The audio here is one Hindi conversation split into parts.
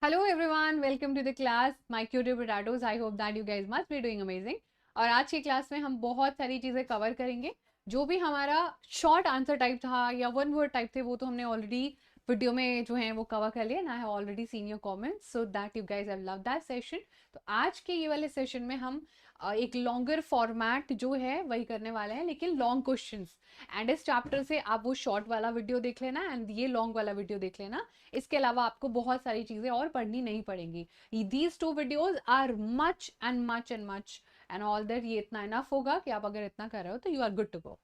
Hello everyone, welcome to the class. My cutie potatoes. I hope that you guys must be doing amazing. और आज की क्लास में हम बहुत सारी चीज़ें कवर करेंगे. जो भी हमारा शॉर्ट आंसर टाइप था या वन वर्ड टाइप थे वो तो हमने ऑलरेडी वीडियो में जो है वो कवर कर लिया. I have already seen your comments so that you guys have love that session. तो आज के ये वाले सेशन में हम एक लॉन्गर फॉर्मेट जो है वही करने वाले हैं, लेकिन लॉन्ग क्वेश्चंस. एंड इस चैप्टर से आप वो शॉर्ट वाला वीडियो देख लेना एंड ये लॉन्ग वाला वीडियो देख लेना. इसके अलावा आपको बहुत सारी चीजें और पढ़नी नहीं पड़ेंगी. These two videos are much and much and much and all that. ये इतना इनफ होगा कि आप अगर इतना कर रहे हो तो you are good to go.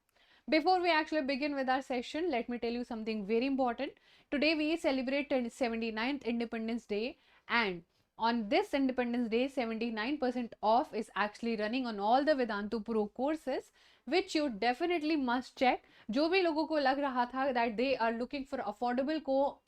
Before we actually begin with our session, let me tell you something very important. Today we celebrate 79th Independence Day, and on this Independence Day, 79% off is actually running on all the Vedantu Pro courses, which you definitely must check. जो भी लोगों को लग रहा था that they are looking for affordable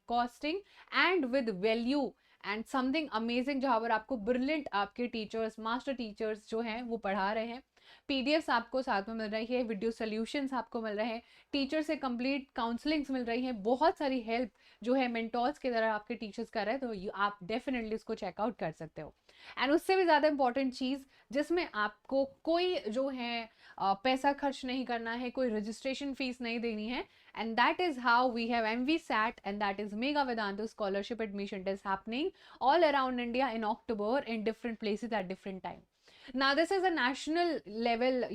costing and with value and something amazing, जहाँ पर आपको ब्रिलियंट आपके टीचर्स, मास्टर टीचर्स जो हैं वो पढ़ा रहे हैं. पीडीएफ्स आपको साथ में मिल रही है, वीडियो सोल्यूशंस आपको मिल रहे हैं, टीचर से कंप्लीट काउंसलिंग्स मिल रही हैं, बहुत सारी हेल्प जो है मेंटोर्स की तरह आपके टीचर्स कर रहे हैं. तो आप डेफिनेटली उसको चेकआउट कर सकते हो. एंड उससे भी ज़्यादा इंपॉर्टेंट चीज़ जिसमें आपको कोई जो है पैसा खर्च नहीं करना है, कोई रजिस्ट्रेशन फीस नहीं देनी है, and that is how we have MVSAT, and that is Mega Vedantu Scholarship Admission Test happening all around India in October in different places at different time. Now this is a national level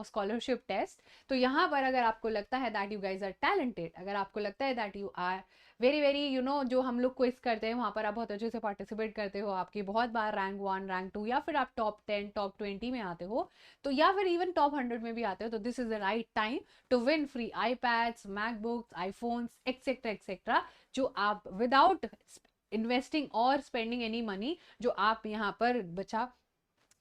scholarship test. तो यहाँ पर अगर आपको लगता है that you guys are talented, अगर आपको लगता है that you are very very जो हम लोग क्विज करते हैं वहाँ पर आप बहुत अच्छे से पार्टिसिपेट करते हो, आपकी बहुत बार रैंक 1 रैंक 2 या फिर आप टॉप 10 टॉप 20 में आते हो, तो या फिर इवन टॉप 100 में भी आते हो, तो this is the right time to win free iPads, MacBooks, iPhones etcetera etcetera, जो आप विदाउट इन्वेस्टिंग और स्पेंडिंग एनी मनी जो आप यहाँ पर बचा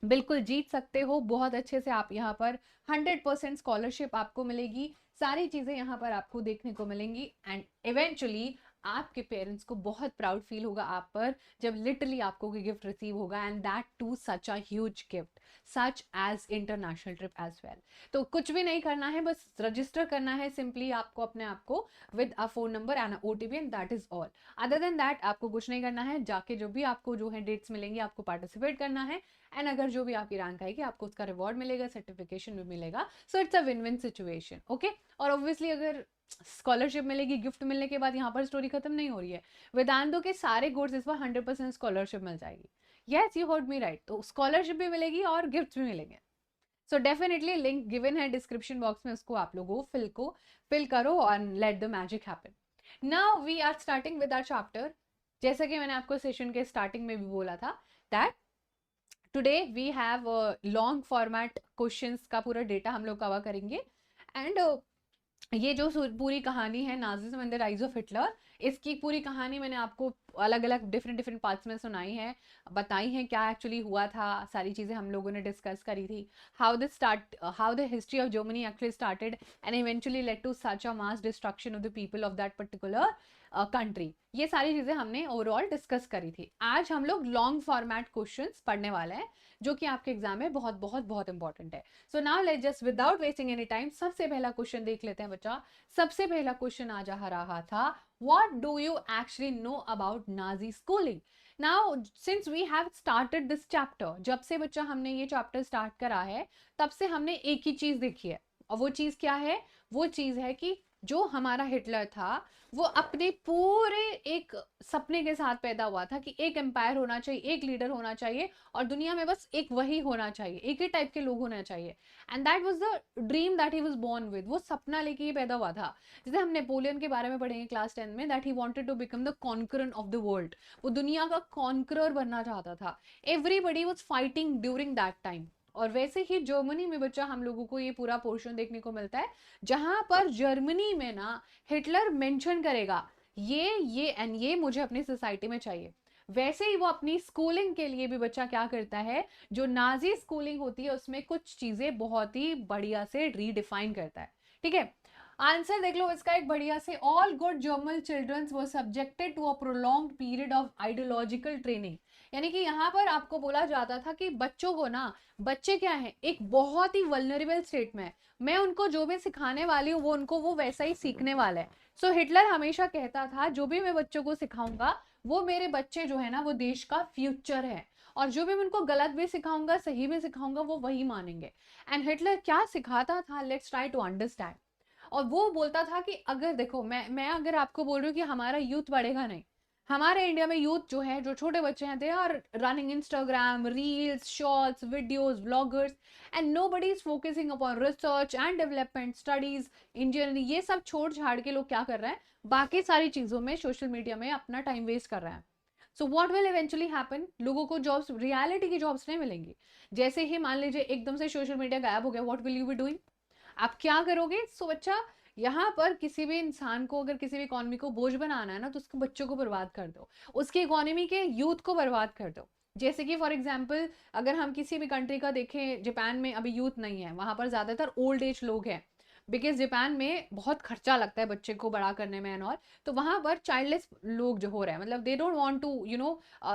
बिल्कुल जीत सकते हो. बहुत अच्छे से आप यहाँ पर 100% स्कॉलरशिप आपको मिलेगी, सारी चीज़ें यहाँ पर आपको देखने को मिलेंगी. एंड इवेंचुअली आपके पेरेंट्स को बहुत प्राउड फील होगा आप पर जब लिटरली आपको कोई गिफ्ट रिसीव होगा, and that too such a huge gift such as international trip as well. तो कुछ भी नहीं करना है, बस रजिस्टर करना है सिंपली आपको अपने आप को with a phone number and OTP, and that is all. Other than that आपको कुछ नहीं करना है, जाके जो भी आपको जो है डेट्स मिलेंगी आपको पार्टिसिपेट करना है, एंड अगर जो भी आपकी रैंक आएगी आपको उसका रिवॉर्ड मिलेगा, सर्टिफिकेशन भी मिलेगा. So it's a win win situation. Okay. और ऑब्वियसली अगर स्कॉलरशिप मिलेगी, गिफ्ट मिलने के बाद यहाँ पर स्टोरी खत्म नहीं हो रही है. वेदांतो के सारे कोर्स इस पर 100% स्कॉलरशिप मिल जाएगी. Yes, you heard me right. तो स्कॉलरशिप भी मिलेगी और गिफ्ट भी मिलेंगे. सो डेफिनेटली लिंक गिवन है डिस्क्रिप्शन बॉक्स में, उसको आप लोगों फिल करो और let the magic happen. Now we are starting with our chapter. जैसा कि मैंने आपको सेशन के स्टार्टिंग में भी बोला था that today we have long format questions का पूरा डेटा हम लोग कवर करेंगे. एंड ये जो पूरी कहानी है Nazism and the rise of Hitler, इसकी पूरी कहानी मैंने आपको अलग अलग डिफरेंट डिफरेंट पार्ट्स में सुनाई है, बताई है क्या एक्चुअली हुआ था, सारी चीज़ें हम लोगों ने डिस्कस करी थी. How the history of Germany actually started and eventually led to such a mass destruction of the people of that particular country. ये सारी चीज़ें हमने ओवरऑल डिस्कस करी थी. आज हम लोग लॉन्ग फॉर्मेट क्वेश्चंस पढ़ने वाले हैं जो कि आपके एग्जाम में बहुत बहुत बहुत इंपॉर्टेंट है. So now let's just without wasting any time सबसे पहला क्वेश्चन देख लेते हैं बच्चा. सबसे पहला क्वेश्चन आ जा रहा था, what do you actually know about Nazi schooling? Now since we have started this chapter, जब से बच्चा हमने ये चैप्टर स्टार्ट करा है तब से हमने एक ही चीज देखी है, और वो चीज क्या है? वो चीज है कि जो हमारा हिटलर था वो अपने पूरे एक सपने के साथ पैदा हुआ था कि एक एम्पायर होना चाहिए, एक लीडर होना चाहिए, और दुनिया में बस एक वही होना चाहिए, एक ही टाइप के लोग होना चाहिए. And that was the dream that he was born with. वो सपना लेके ही पैदा हुआ था. जैसे हम नेपोलियन के बारे में पढ़ेंगे क्लास 10 में, that he wanted to become the conqueror of the world. वो दुनिया का कॉन्करर बनना चाहता था. Everybody was fighting during that time. और वैसे ही जर्मनी में बच्चा हम लोगों को ये पूरा पोर्शन देखने को मिलता है जहां पर जर्मनी में ना हिटलर मेंशन करेगा ये एंड ये मुझे अपनी सोसाइटी में चाहिए. वैसे ही वो अपनी स्कूलिंग के लिए भी बच्चा क्या करता है, जो नाजी स्कूलिंग होती है उसमें कुछ चीजें बहुत ही बढ़िया से रीडिफाइन करता है. ठीक है. आंसर देख लो इसका एक बढ़िया से. All good German childrens were subjected to a prolonged period of ideological training. यानी कि यहाँ पर आपको बोला जाता था कि बच्चों को ना, बच्चे क्या है, एक बहुत ही वल्नरेबल स्टेट में है, मैं उनको जो भी सिखाने वाली हूँ वो उनको वो वैसा ही सीखने वाला है. सो हिटलर हमेशा कहता था जो भी मैं बच्चों को सिखाऊंगा वो मेरे बच्चे जो है ना वो देश का फ्यूचर है, और जो भी मैं उनको गलत भी सिखाऊंगा सही भी सिखाऊंगा वो वही मानेंगे। एंड हिटलर क्या सिखाता था, लेट्स ट्राई टू अंडरस्टैंड। और वो बोलता था कि अगर देखो मैं अगर आपको बोल रही हूँ कि हमारा यूथ बढ़ेगा नहीं, हमारे इंडिया में यूथ जो है, जो छोटे बच्चे हैं, they are running Instagram reels shorts videos bloggers, and nobody is focusing upon research and development studies engineering. ये सब छोड़ छाड़ के लोग क्या कर रहे हैं, बाकी सारी चीजों में सोशल मीडिया में अपना टाइम वेस्ट कर रहे हैं। So what will eventually happen, लोगों को जॉब्स, रियलिटी की जॉब्स नहीं मिलेंगी। जैसे ही मान लीजिए एकदम से सोशल मीडिया गायब हो गया, what will you be doing, आप क्या करोगे। सो बच्चा, यहाँ पर किसी भी इंसान को अगर किसी भी इकोनॉमी को बोझ बनाना है ना, तो उसके बच्चों को बर्बाद कर दो, उसकी इकोनॉमी के यूथ को बर्बाद कर दो। जैसे कि फॉर एग्जाम्पल अगर हम किसी भी कंट्री का देखें, जापान में अभी यूथ नहीं है, वहां पर ज्यादातर ओल्ड एज लोग हैं, बिकॉज जापान में बहुत खर्चा लगता है बच्चे को बड़ा करने में एंड ऑल। तो वहां पर चाइल्डलेस लोग जो हो रहे हैं, मतलब they don't want to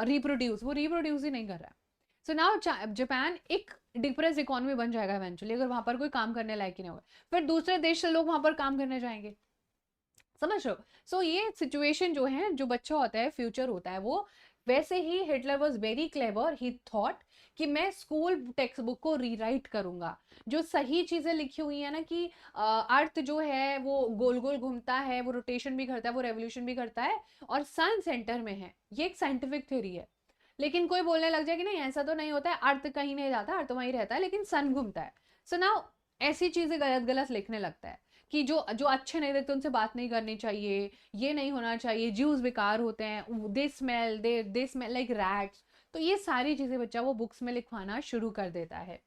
reproduce, वो रिप्रोड्यूस ही नहीं कर रहा है। सो नाउ जापान एक डिप्रेस इकोनॉमी बन जाएगा इवेंचुअली, अगर वहां पर कोई काम करने लायक ही नहीं होगा, फिर दूसरे देश से लोग वहां पर काम करने जाएंगे। समझ रहे हो। सो ये सिचुएशन जो है, जो बच्चा होता है फ्यूचर होता है वो, वैसे ही Hitler was very clever, he thought कि मैं स्कूल टेक्स्ट बुक को रीराइट करूंगा। जो सही चीजें लिखी हुई है ना कि अर्थ जो है वो गोल गोल घूमता है, वो रोटेशन भी करता है, वो रेवोल्यूशन भी करता है, और सन सेंटर में है, ये एक साइंटिफिक थ्योरी है। लेकिन कोई बोलने लग जाए कि नहीं ऐसा तो नहीं होता है, अर्थ कहीं नहीं जाता, अर्थ वहीं रहता है लेकिन सन घूमता है। सो नाउ ऐसी चीजें गलत गलत लिखने लगता है कि जो जो अच्छे नहीं लगते उनसे बात नहीं करनी चाहिए, ये नहीं होना चाहिए, ज्यूज बेकार होते हैं, दे स्मेल लाइक रैट्स। तो ये सारी चीजें बच्चा वो बुक्स में लिखवाना शुरू कर देता है।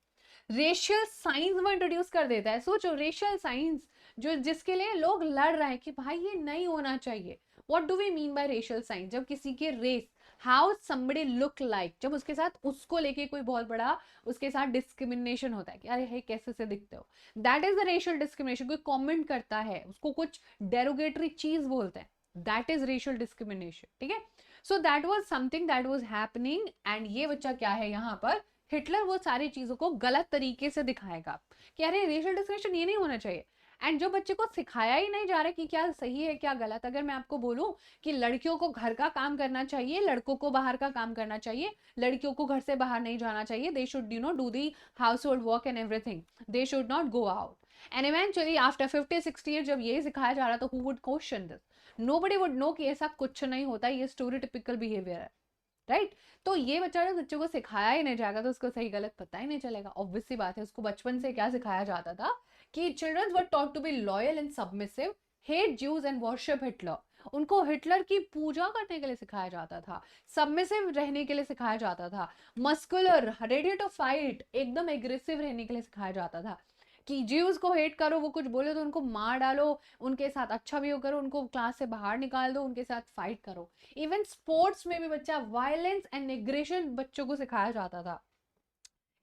रेशियल साइंस वो इंट्रोड्यूस कर देता है। सोचो, रेशियल साइंस जो जिसके लिए लोग लड़ रहे हैं कि भाई ये नहीं होना चाहिए। What do we mean by racial science, जब किसी के race, how somebody look like, जब उसके साथ उसको लेके कोई बहुत बड़ा उसके साथ डिस्क्रिमिनेशन होता है कि अरे हे कैसे से दिखते हो, that is the racial discrimination. कोई कमेंट करता है, उसको कुछ डेरोगेटरी चीज बोलते हैं, दैट इज रेशियल डिस्क्रिमिनेशन। ठीक है। सो that was something that was happening, and ये बच्चा क्या है यहाँ पर, हिटलर वो सारी चीजों को गलत तरीके से दिखाएगा कि अरे रेशियल डिस्क्रिमिनेशन ये नहीं होना चाहिए। एंड जो बच्चे को सिखाया ही नहीं जा रहा कि क्या सही है क्या गलत, अगर मैं आपको बोलूं कि लड़कियों को घर का काम करना चाहिए, लड़कों को बाहर का काम करना चाहिए, लड़कियों को घर से बाहर नहीं जाना चाहिए, they should do the house hold work and everything, they should not go out. And eventually after 50-60 year जब ये सिखाया जा रहा था, who would question this, nobody would know कि ऐसा कुछ नहीं होता, ये स्टोरिटिपिकल बिहेवियर है। राइट। तो ये बच्चा जब बच्चों को सिखाया ही नहीं जाएगा तो उसको सही गलत पता ही नहीं चलेगा। ऑब्वियस सी बात है, उसको बचपन से क्या सिखाया जाता था कि children were taught to be loyal and submissive, hate Jews and worship Hitler. उनको हिटलर की पूजा करने के लिए सिखाया जाता था, सबमिसिव रहने के लिए सिखाया जाता था, मस्कुलर, रेडी टू फाइट, एकदम एग्रेसिव रहने के लिए सिखाया जाता था कि ज्यूज को हेट करो, वो कुछ बोले तो उनको मार डालो, उनके साथ अच्छा भी हो करो, उनको क्लास से बाहर निकाल दो, उनके साथ फाइट करो। इवन स्पोर्ट्स में भी बच्चा वायलेंस एंड एग्रेशन बच्चों को सिखाया जाता था।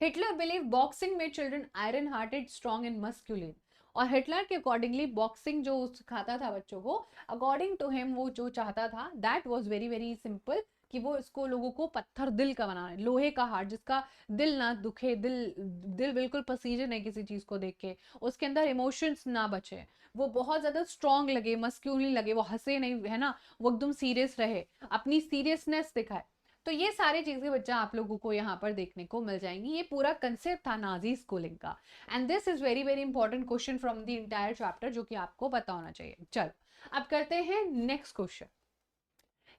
हिटलर बिलीव बॉक्सिंग में children iron hearted strong and masculine, और हिटलर के अकॉर्डिंगली बॉक्सिंग जो सिखाता था बच्चों को, अकॉर्डिंग टू हिम वो जो चाहता था that was very very simple, कि वो इसको लोगों को पत्थर दिल का बनाना है, लोहे का हार्ट, जिसका दिल ना दुखे, दिल दिल बिल्कुल पसीजे नहीं किसी चीज को देख के, उसके अंदर इमोशंस ना बचे, वो बहुत ज्यादा स्ट्रांग लगे, मस्क्यूलि लगे, वो हंसे नहीं है ना, वो एकदम सीरियस रहे, अपनी सीरियसनेस दिखाए। तो ये सारी चीजें बच्चा आप लोगों को यहाँ पर देखने को मिल जाएंगी। ये पूरा कंसेप्ट था नाजी स्कूलिंग का, and this is very very important question from the entire chapter, जो कि आपको पता होना चाहिए। चलो अब करते हैं नेक्स्ट क्वेश्चन।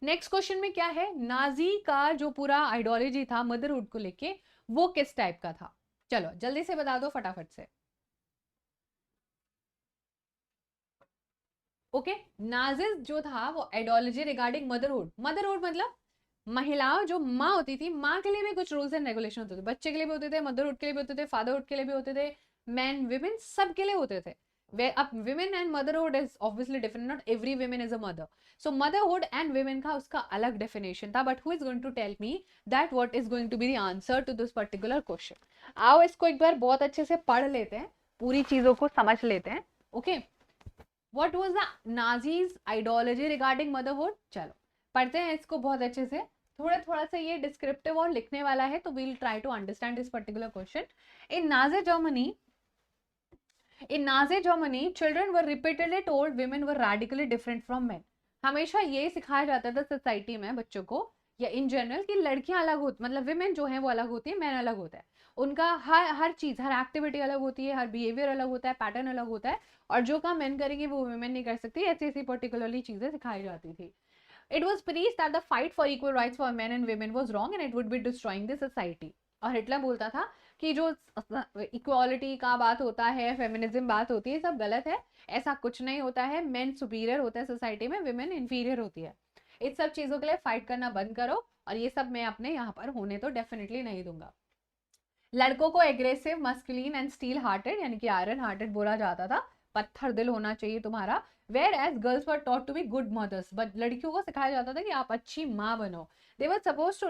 नेक्स्ट क्वेश्चन में क्या है, नाजी का जो पूरा आइडियोलॉजी था मदरहुड को लेके, वो किस टाइप का था। चलो जल्दी से बता दो फटाफट से। ओके, नाजिस जो था वो आइडियोलॉजी रिगार्डिंग मदरहुड, मदरहुड मतलब महिलाओं, जो माँ होती थी, माँ के लिए भी कुछ रूल्स एंड रेगुलेशन होते थे, बच्चे के लिए भी होते थे, मदरहुड के लिए भी होते थे, फादरहुड के लिए भी होते थे, मैन विमेन सब के लिए होते थे। वे अब women and motherhood is obviously different, not every women is a mother. So motherhood and women का उसका अलग डेफिनेशन था, but who is going to tell me that what is going to be the answer to this particular question. आओ इसको एक बार बहुत अच्छे से पढ़ लेते हैं, पूरी चीजों को समझ लेते हैं। Okay, what was the Nazis ideology regarding motherhood, चलो पढ़ते हैं इसको बहुत अच्छे से। थोड़ा थोड़ा सा ये डिस्क्रिप्टिव और लिखने वाला है, तो we'll try to understand this particular question. In Nazi Germany, in Nazi Germany, children were repeatedly told women were radically different from men. हमेशा ये सिखाया जाता था सोसाइटी में बच्चों को या इन जनरल कि लड़कियां अलग होती, मतलब विमेन जो है वो अलग होती है, मैन अलग होता है। उनका हर चीज, हर एक्टिविटी अलग होती है, हर बिहेवियर अलग होता है, पैटर्न अलग होता है, और जो काम मैन करेंगे वो वुमेन नहीं कर सकती, ऐसी ऐसी पर्टिकुलरली चीजें सिखाई जाती थी। It was preached that the fight for equal rights for men and women was wrong and it would be destroying the society. और हिटलर बोलता था कि जो इक्वालिटी का बात होता है, फेमिनिज्म बात होती है, सब गलत है, ऐसा कुछ नहीं होता है, मेन सुपीरियर होता है सोसाइटी में, विमेन इंफीरियर होती है। इस सब चीजों के लिए फाइट करना बंद करो, और ये सब मैं अपने यहाँ पर होने तो डेफिनेटली नहीं दूंगा। लड़कों को aggressive, masculine and steel hearted यानी कि आयरन हार्टेड बोला जाता था, पत्थर दिल होना चाहिए तुम्हारा। Whereas girls were taught to be good mothers, but लड़कियों को सिखाया जाता था कि आप अच्छी माँ बनो। They were suppose to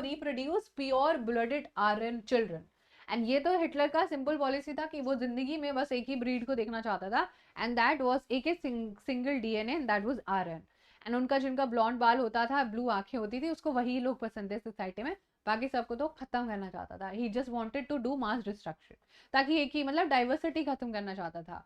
reproduce pure blooded Aryan children. And ये तो हिटलर का सिंपल पॉलिसी था कि वो जिंदगी में बस एक ही ब्रीड को देखना चाहता था, एंड दैट वाज एक ही single DNA, and that was Aryan. And उनका जिनका ब्लॉन्ड बाल होता था, ब्लू आंखें होती थी, उसको वही लोग पसंद है सोसाइटी में, बाकी सबको तो खत्म करना चाहता था। He just wanted to do mass destruction, ताकि एक ही मतलब डाइवर्सिटी खत्म करना चाहता था।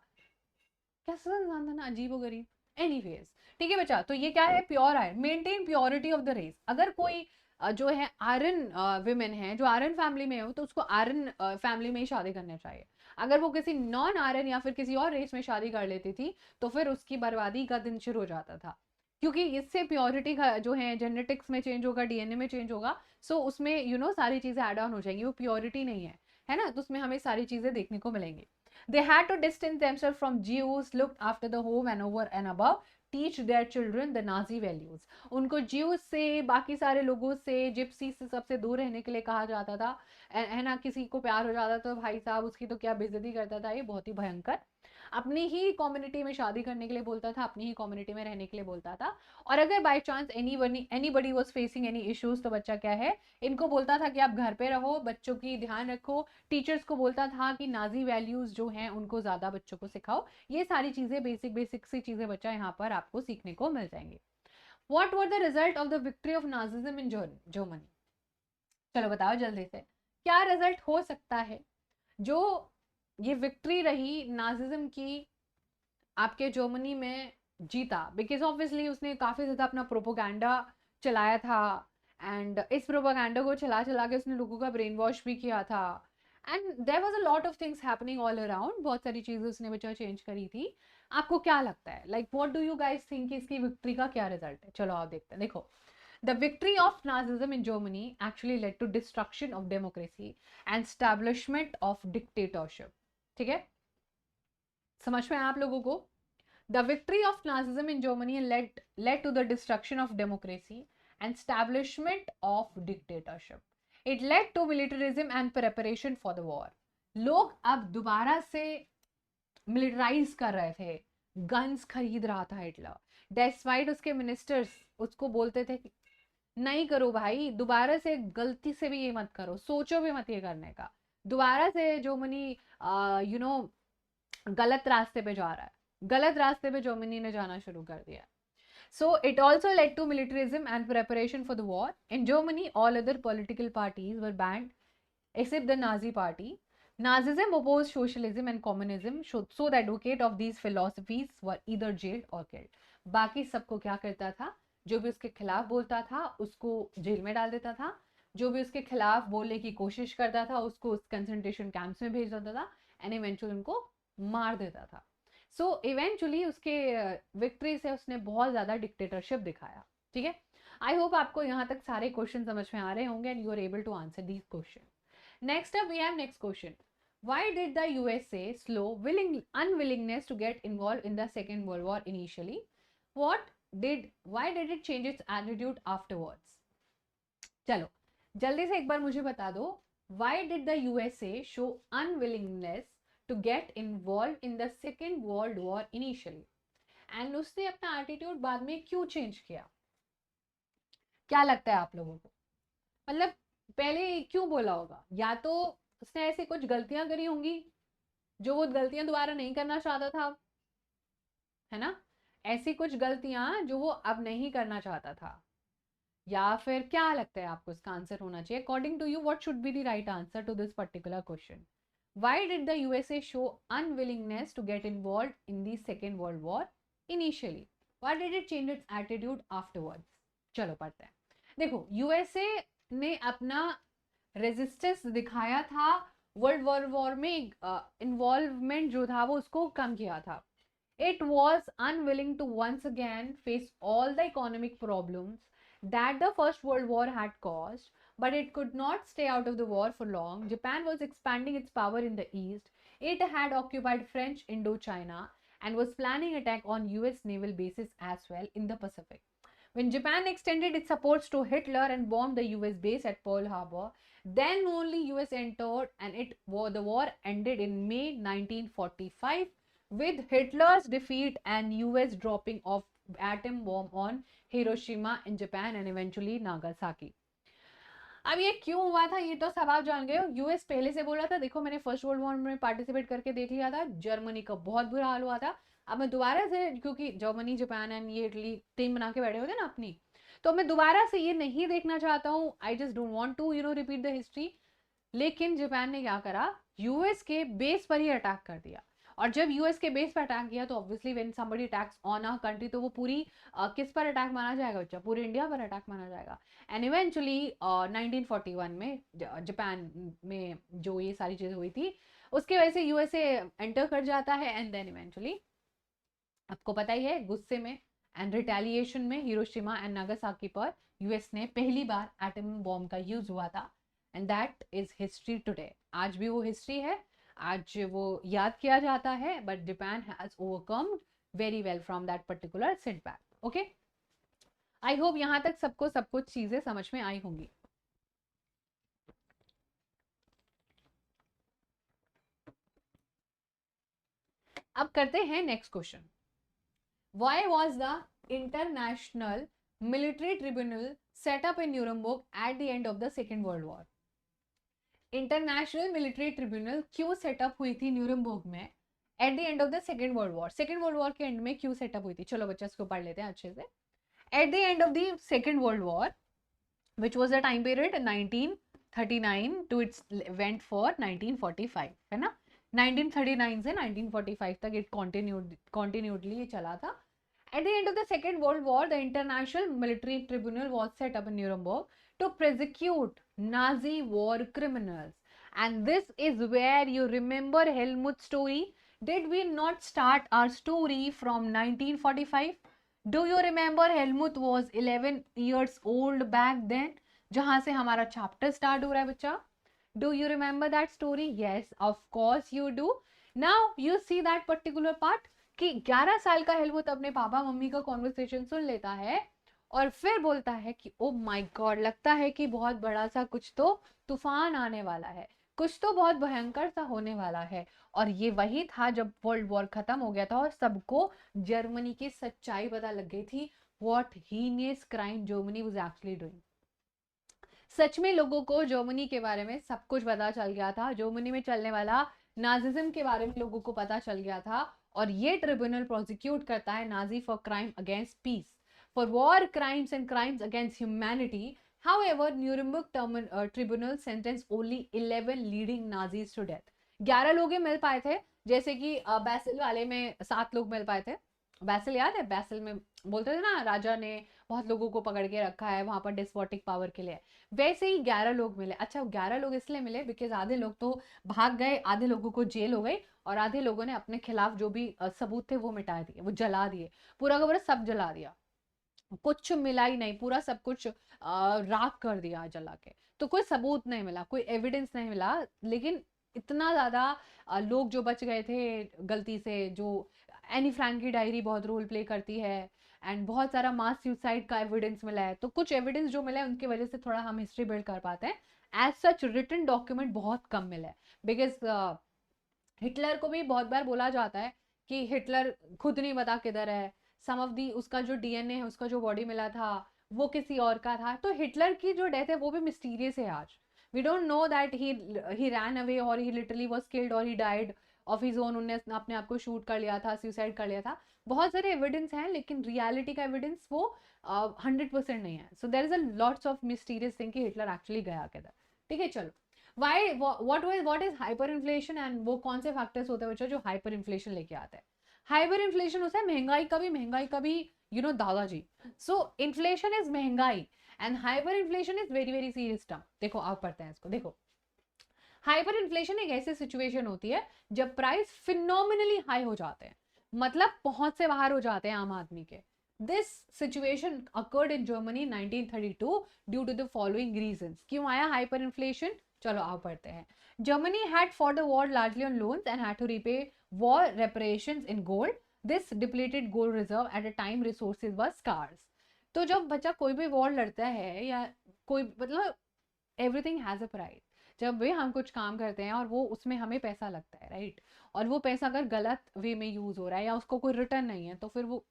कैसा इंसान था ना, अजीब गरीब। एनीवेज, ठीक है बच्चा, तो ये क्या है, pure Aryan, maintain purity of the race. अगर कोई जो है आयरन विमेन है, जो आयरन फैमिली में हो, तो उसको आयरन फैमिली में ही शादी करना चाहिए। अगर वो किसी नॉन आयरन या फिर किसी और रेस में शादी कर लेती थी, तो फिर उसकी बर्बादी का दिन शुरू हो जाता था, क्योंकि इससे प्योरिटी जो है जेनेटिक्स में चेंज होगा, डीएनए में चेंज होगा। सो उसमें सारी चीजें एड ऑन हो जाएंगी, वो प्योरिटी नहीं है ना, तो उसमें हमें सारी चीजें देखने को मिलेंगी। They had to distance themselves from Jews, looked after the home and over and above, teach their children the Nazi values. उनको Jews से, बाकी सारे लोगों से, जिप्सी से, सबसे दूर रहने के लिए कहा जाता था। है ना, किसी को प्यार हो जाता तो भाई साहब उसकी तो क्या बेइज्जती करता था, ये बहुत ही भयंकर। अपनी ही कम्युनिटी में शादी करने के लिए बोलता था, अपनी ही कम्युनिटी में रहने के लिए बोलता था। और अगर by chance anybody was facing any issues, तो बच्चा क्या है, इनको बोलता था कि आप घर पे रहो, बच्चों की ध्यान रखो। टीचर्स को बोलता था कि नाजी वैल्यूज जो हैं उनको ज्यादा बच्चों को सिखाओ। ये सारी चीजें बेसिक बेसिक सी चीजें बच्चा यहाँ पर आपको सीखने को मिल जाएंगी। What were the result of the victory of Nazism in Germany? चलो बताओ जल्दी से, क्या रिजल्ट हो सकता है जो ये विक्ट्री रही नाजिज्म की आपके जर्मनी में जीता? बिकॉज ऑब्वियसली उसने काफी ज्यादा अपना प्रोपोगंडा चलाया था, एंड इस प्रोपोगंडा को चला चला के उसने लोगों का ब्रेन वॉश भी किया था, and there was a lot of things happening all around, बहुत सारी चीजें उसने बच्चा चेंज करी थी। आपको क्या लगता है, like what do you guys think, इसकी विक्ट्री का क्या रिजल्ट है? चलो आप देखते हैं। देखो, the victory of Nazism in Germany actually led to destruction of democracy and establishment of dictatorship. ठीक है, समझ में आया आप लोगों को? The victory of Nazism in Germany led to the destruction of democracy and establishment of dictatorship. It led to militarism and preparation for the war. लोग अब दोबारा से मिलिटराइज कर रहे थे, गन्स खरीद रहा था हिटलर। डेस्पाइट उसके मिनिस्टर्स उसको बोलते थे कि नहीं करो भाई, दोबारा से गलती से भी ये मत करो, सोचो भी मत ये करने का। दोबारा से जर्मनी गलत रास्ते पे जा रहा है, गलत रास्ते पे जर्मनी ने जाना शुरू कर दिया। So it also led to militarism and preparation for the war. In Germany, all other political parties were banned except the Nazi party. Nazism opposed socialism and communism, so the advocate of these philosophies were either jailed or killed. बाकी सबको क्या करता था, जो भी उसके खिलाफ बोलता था उसको जेल में डाल देता था, जो भी उसके खिलाफ बोलने की कोशिश करता था उसको उस कंसंट्रेशन कैंप्स में भेज देता था, एंड इवेंचुअली उनको मार देता था। सो इवेंचुअली उसके विक्ट्री से उसने बहुत ज्यादा डिक्टेटरशिप दिखाया। ठीक है, आई होप आपको यहाँ तक सारे क्वेश्चन समझ में आ रहे होंगे and you are able to answer these question. Next up, we have next question. Why did the USA slow unwillingness to get involved in the Second World War initially? Why did it change its attitude afterwards? चलो जल्दी से एक बार मुझे बता दो, why did the USA show unwillingness to get involved in the Second World War initially? And उसने अपना एटीट्यूड बाद में क्यों चेंज किया? क्या लगता है आप लोगों को? मतलब पहले क्यों बोला होगा? या तो उसने ऐसी कुछ गलतियां करी होंगी जो वो गलतियां दोबारा नहीं करना चाहता था, है ना, ऐसी कुछ गलतियां जो वो अब नहीं करना चाहता था, या फिर क्या लगता है आपको इसका आंसर होना चाहिए? According to you what should be the right answer to this particular question? Why did the USA show unwillingness to get involve in the second world war initially? Why did it change its attitude afterwards? चलो पढ़ते हैं। देखो, यूएसए ने अपना रेजिस्टेंस दिखाया था, वर्ल्ड वॉर में इन्वॉल्वमेंट जो था वो उसको कम किया था। It was unwilling to once again face all the economic problems that the First World War had caused, but it could not stay out of the war for long. Japan was expanding its power in the east. It had occupied French Indochina and was planning attack on US naval bases as well in the Pacific. When Japan extended its supports to Hitler and bombed the US base at Pearl Harbor, then only US entered and the war ended in May 1945 with Hitler's defeat and US dropping of atom bomb on Hiroshima in Japan and eventually Nagasaki. अब ये क्यों हुआ था ये तो सब आप जान गए हो। यूएस पहले से बोल रहा था, देखो मैंने फर्स्ट वर्ल्ड वॉर में पार्टिसिपेट करके देख लिया था, जर्मनी का बहुत बुरा हाल हुआ था, अब मैं दोबारा से, क्योंकि जर्मनी जापान एंड ये इटली टीम बना के बैठे होते ना अपनी, तो मैं दोबारा से ये नहीं देखना चाहता हूँ। I just don't want to repeat the history. लेकिन जापान ने क्या करा, यूएस के बेस पर ही अटैक कर दिया। और जब यूएस के बेस पर अटैक किया तो obviously when somebody attacks on a country तो वो पूरी किस पर अटैक माना जाएगा बच्चा, पूरे इंडिया पर अटैक माना जाएगा। एंड इवेंचुअली 1941 में जापान में जो ये सारी चीजें हुई थी उसकी वजह से यूएसए एंटर कर जाता है। एंड देन इवेंचुअली आपको पता ही है, गुस्से में एंड रिटेलिएशन में हिरोशिमा एंड नागासाकी पर यूएस ने पहली बार एटम बॉम्ब का यूज हुआ था। And that is history today. आज भी वो हिस्ट्री है, आज वो याद किया जाता है, but Japan has overcome very well from that particular setback. Okay, I hope यहां तक सबको सब कुछ चीजें समझ में आई होंगी। अब करते हैं next question. Why was the international military tribunal set up in Nuremberg at the end of the second world war? International military tribunal क्यों सेटअप हुई थी न्यूरमबर्ग में at the end of the second world war? Second world war के एंड में क्यों सेटअप हुई थी? चलो बच्चा इसको पढ़ लेते हैं अच्छे से। At the end of the second world war which was the time period 1939 to its went for 1945, है ना। 1939 से 1945 तक it continuedly ये चला था। At the end of the Second World War, the International Military Tribunal was set up in Nuremberg to prosecute Nazi war criminals. And this is where you remember Helmut's story. Did we not start our story from 1945? Do you remember Helmut was 11 years old back then? जहां से हमारा चैप्टर स्टार्ट हो रहा है बच्चा। Do you remember that story? Yes, of course you do. Now you see that particular part कि 11 साल का हेलमुट अपने पापा मम्मी का कॉन्वर्सेशन सुन लेता है और फिर बोलता है कि ओ माय गॉड, लगता है कि बहुत बड़ा सा कुछ तो तूफान आने वाला है, कुछ तो बहुत भयंकर सा होने वाला है। और ये वही था जब वर्ल्ड वॉर खत्म हो गया था और सबको जर्मनी की सच्चाई पता लग गई थी। What heinous crime Germany was actually doing. सच में लोगों को जर्मनी के बारे में सब कुछ पता चल गया था, जर्मनी में चलने वाला नाजिज्म के बारे में लोगों को पता चल गया था। और ये ट्रिब्यूनल प्रोसिक्यूट करता है Nazi for crime against peace, for war crimes and crimes against humanity. However, Nuremberg tribunal sentenced only 11 leading Nazis to death. 11 लोग ही मिल पाए थे, जैसे कि बैसिल वाले में 7 लोग मिल पाए थे। बैसिल याद है? बैसिल में बोलते थे ना, राजा ने बहुत लोगों को पकड़ के रखा है वहां पर डिस्पोटिक पावर के लिए। वैसे ही 11 लोग मिले। अच्छा, 11 लोग इसलिए मिले बिकॉज आधे लोग तो भाग गए, आधे लोगों को जेल हो गई और आधे लोगों ने अपने खिलाफ जो भी सबूत थे वो मिटा दिए, वो जला दिए, पूरा का पूरा सब जला दिया, कुछ मिला ही नहीं, पूरा सब कुछ राख कर दिया जला के। तो कोई सबूत नहीं मिला, कोई एविडेंस नहीं मिला। लेकिन इतना ज्यादा लोग जो बच गए थे गलती से, जो एनी फ्रैंक की डायरी बहुत रोल प्ले करती है एंड बहुत सारा मास सुसाइड का एविडेंस मिला है। तो कुछ एविडेंस जो मिला है उनकी वजह से थोड़ा हम हिस्ट्री बिल्ड कर पाते हैं। एज सच रिटन डॉक्यूमेंट बहुत कम मिला है बिकॉज हिटलर को भी बहुत बार बोला जाता है कि हिटलर खुद नहीं पता किधर है। सम ऑफ दी उसका जो डीएनए है, उसका जो बॉडी मिला था वो किसी और का था। तो हिटलर की जो डेथ है वो भी मिस्टीरियस है आज। We don't know that he ran away और ही लिटरली वाज किल्ड और he died of his own, उन्होंने अपने आप को शूट कर लिया था, सुसाइड कर लिया था। बहुत सारे एविडेंस हैं लेकिन रियलिटी का एविडेंस वो 100% नहीं है। So there is a lots of mysterious thing कि हिटलर एक्चुअली गया किधर। ठीक है, चलो। What is hyper inflation and वो कौन से फैक्टर्स होते हैं बच्चों जो हाइपर इन्फ्लेशन लेके आते हैं? हाइपर इन्फ्लेशन होता है महंगाई का भी दादाजी. सो इन्फ्लेशन इज महंगाई and hyper inflation is very very serious term. देखो आप पढ़ते हैं इसको. देखो, हाइपर इन्फ्लेशन एक ऐसी सिचुएशन होती है जब प्राइस फिनोमिनली हाई हो जाते हैं, मतलब पहुंच से बाहर हो जाते हैं आम आदमी के. This situation occurred in Germany 1932 due to the following reasons. क्यों आया हाइपर इन्फ्लेशन? चलो आप पढ़ते हैं. Germany had for the war largely on loans and had to repay war reparations in gold. This depleted gold reserve at a time resources were scarce. तो जब बच्चा कोई भी वॉर लड़ता है या कोई मतलब एवरीथिंग हैज अ प्राइस. जब भी हम कुछ काम करते हैं और वो उसमें हमें पैसा लगता है, राइट, और वो पैसा अगर गलत वे में यूज हो रहा है या उसको कोई रिटर्न नहीं है तो फिर वो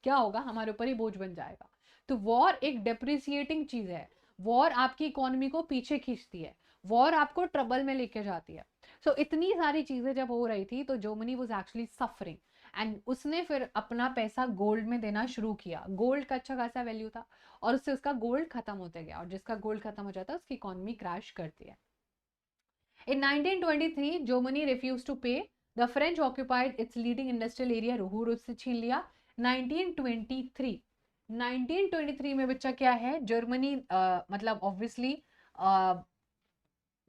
क्या होगा, हमारे ऊपर ही बोझ बन जाएगा. तो वॉर एक डेप्रिसिएटिंग चीज है. वॉर आपकी इकोनॉमी को पीछे खींचती है. वॉर आपको ट्रबल में लेके जाती है. सो इतनी सारी चीजें जब हो रही थी तो Germany was actually suffering and उसने फिर अपना पैसा गोल्ड में देना शुरू किया. गोल्ड का अच्छा खासा वैल्यू था और उससे उसका गोल्ड खत्म होते गया और जिसका गोल्ड खत्म हो जाता है उसकी इकोनॉमी क्रैश करती है. In 1923, Germany refused to pay. The French occupied its leading industrial area, रोहूर उससे छीन लिया. 1923 1923 में बच्चा क्या है, जर्मनी मतलब ऑब्वियसली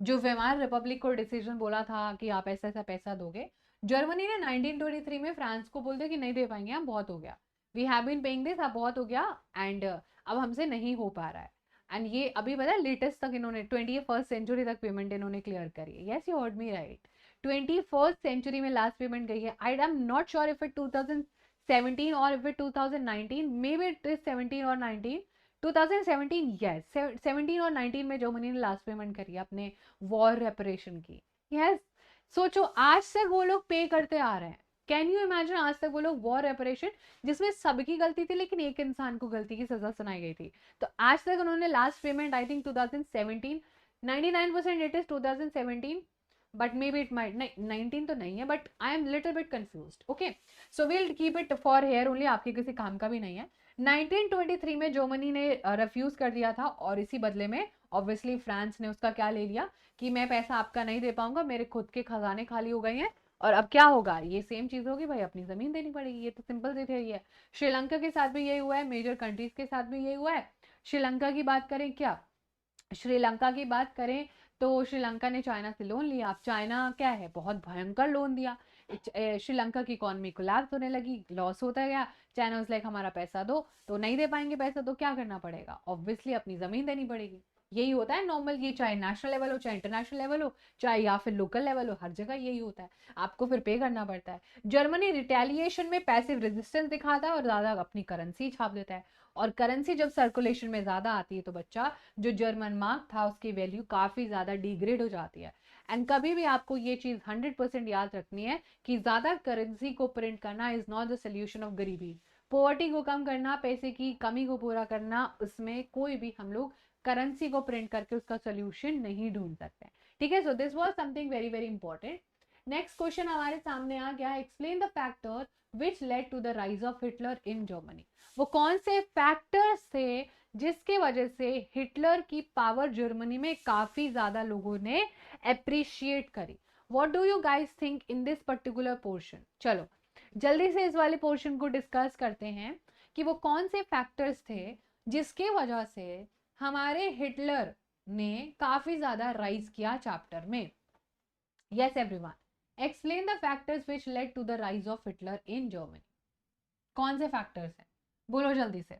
जो वेमार रिपब्लिक को डिसीजन बोला था कि आप ऐसा ऐसा पैसा दोगे, जर्मनी ने 1923 में फ्रांस को बोल दिया कि नहीं दे पाएंगे हम, बहुत हो गया, we have been paying this, अब बहुत हो गया एंड अब हमसे नहीं हो पा रहा है. एंड ये अभी पता है लेटेस्ट तक इन्होंने 21st सेंचुरी तक पेमेंट इन्होंने क्लियर करी है. Yes you heard me right. 21st century में लास्ट पेमेंट गई है. I am not sure if it 2017 और if it 2019, maybe it is 17 और 19. 2017, यस 17 और 19 में जर्मनी ने लास्ट पेमेंट करी है अपने वॉर रेपरेशन की. यस, सोचो आज से वो लोग पे करते आ रहे हैं. कैन यू इमेजिन, आज तक वो लोग वॉर रेपरेशन जिसमें सबकी गलती थी लेकिन एक इंसान को गलती की सजा सुनाई गई थी, तो आज तक उन्होंने last payment I think 2017, 99% it is 2017, but may be it might नहीं 19 तो नहीं है, but I am little bit confused. Okay, so will keep it for here only, आपके किसी काम का भी नहीं है. 1923 में जर्मनी ने रिफ्यूज कर दिया था और इसी बदले में ऑब्वियसली फ्रांस ने उसका क्या ले लिया कि मैं पैसा आपका नहीं दे पाऊंगा, मेरे खुद के खजाने खाली हो गए हैं और अब क्या होगा, ये सेम चीज होगी भाई, अपनी जमीन देनी पड़ेगी. ये तो सिंपल सी थ्योरी है. श्रीलंका के साथ भी यही हुआ है, मेजर कंट्रीज के साथ भी यही हुआ है. श्रीलंका की बात करें, क्या श्रीलंका की बात करें तो श्रीलंका ने चाइना से लोन लिया. अब चाइना क्या है, बहुत भयंकर लोन दिया. श्रीलंका की इकोनॉमी कोलैप्स होने लगी, लॉस होता गया. चाइना वाज लाइक हमारा पैसा दो, तो नहीं दे पाएंगे पैसा तो क्या करना पड़ेगा, ऑब्वियसली अपनी जमीन देनी पड़ेगी. यही होता है नॉर्मल, ये चाहे नेशनल लेवल हो चाहे इंटरनेशनल लेवल हो चाहे या फिर लोकल लेवल हो, हर जगह यही होता है, आपको फिर पे करना पड़ता है. जर्मनी रिटेलिएशन में पैसिव रेजिस्टेंस दिखाता है और ज्यादा अपनी करेंसी छाप देता है. और करेंसी जब सर्कुलेशन में ज्यादा आती है तो बच्चा जो जर्मन मार्क था उसकी वैल्यू काफी ज्यादा डिग्रेड हो जाती है. एंड कभी भी आपको ये चीज 100% याद रखनी है कि ज्यादा करेंसी को प्रिंट करना is not the solution of गरीबी. पॉवर्टी को कम करना, पैसे की कमी को पूरा करना, उसमें कोई भी हम लोग करेंसी को प्रिंट करके उसका सोल्यूशन नहीं ढूंढ सकते. ठीक है, so this was something very very important. Next question हमारे सामने आ गया, explain the factor which led to the rise of Hitler in Germany. वो कौन से फैक्टर्स थे जिसके वजह से हिटलर की पावर जर्मनी में काफी ज्यादा लोगों ने अप्रिशिएट करी. What do you guys think in this particular portion. चलो जल्दी से इस वाले पोर्शन को डिस्कस करते हैं कि वो कौन से फैक्टर्स थे जिसके वजह से हमारे हिटलर ने काफी ज्यादा राइज किया चैप्टर में. Yes everyone, explain the factors which led to the rise of Hitler in Germany. कौन से फैक्टर्स हैं, बोलो जल्दी से.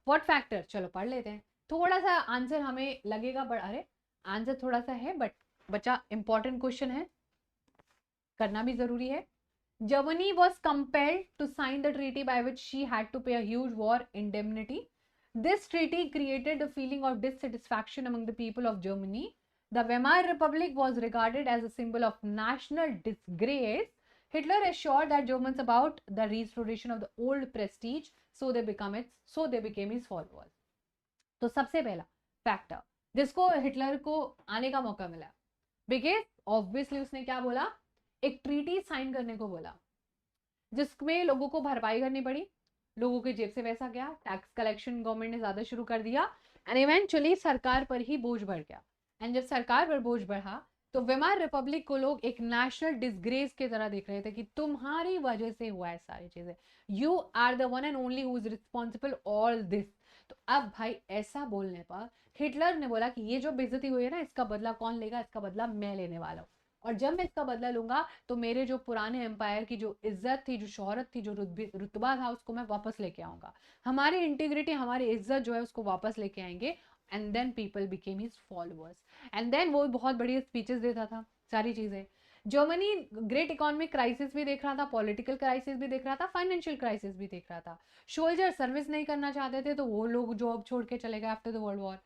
व्हाट फैक्टर, चलो पढ़ लेते हैं. थोड़ा सा आंसर हमें लगेगा बट अरे आंसर थोड़ा सा है बट बच्चा इंपॉर्टेंट क्वेश्चन है, करना भी जरूरी है. Germany was compelled to sign the treaty by which she had to pay a huge war indemnity. This treaty created a feeling of dissatisfaction among the people of Germany. The Weimar Republic was regarded as a symbol of national disgrace. Hitler assured that Germans about the restoration of the old prestige, so they became his followers. तो सबसे पहला फैक्टर जिसको हिटलर को आने का मौका मिला, बिकॉज ऑब्वियसली उसने क्या बोला, एक ट्रीटी साइन करने को बोला जिसमें लोगों को भरपाई करनी पड़ी, लोगों के जेब से पैसा गया, टैक्स कलेक्शन गवर्नमेंट ने ज्यादा शुरू कर दिया एंड इवेंचुअली सरकार पर ही बोझ बढ़ गया. एंड जब सरकार पर बोझ बढ़ा तो वेमार रिपब्लिक को लोग एक नेशनल डिसग्रेस की तरह देख रहे थे कि तुम्हारी वजह से हुआ है सारी चीजें, you are the one and only who is responsible all this. तो अब भाई ऐसा बोलने पर हिटलर ने बोला कि ये जो बेइज्जती हुई है ना, इसका बदला कौन लेगा, इसका बदला मैं लेने वाला हूँ। और जब मैं इसका बदला लूंगा तो मेरे जो पुराने एम्पायर की जो इज्जत थी, जो शोहरत थी, जो रुतबा था, उसको मैं वापस लेके आऊंगा। हमारी इंटीग्रिटी, हमारी इज्जत जो है उसको वापस लेके आएंगे। And then people became his followers. And then वो बहुत बढ़िया स्पीचेस देता था, सारी चीजें। जर्मनी ग्रेट इकोनॉमिक क्राइसिस भी देख रहा था, पॉलिटिकल क्राइसिस भी देख रहा था, फाइनेंशियल क्राइसिस भी देख रहा था। सोल्जर सर्विस नहीं करना चाहते थे तो वो लोग जॉब छोड़ के चले गए after the world war.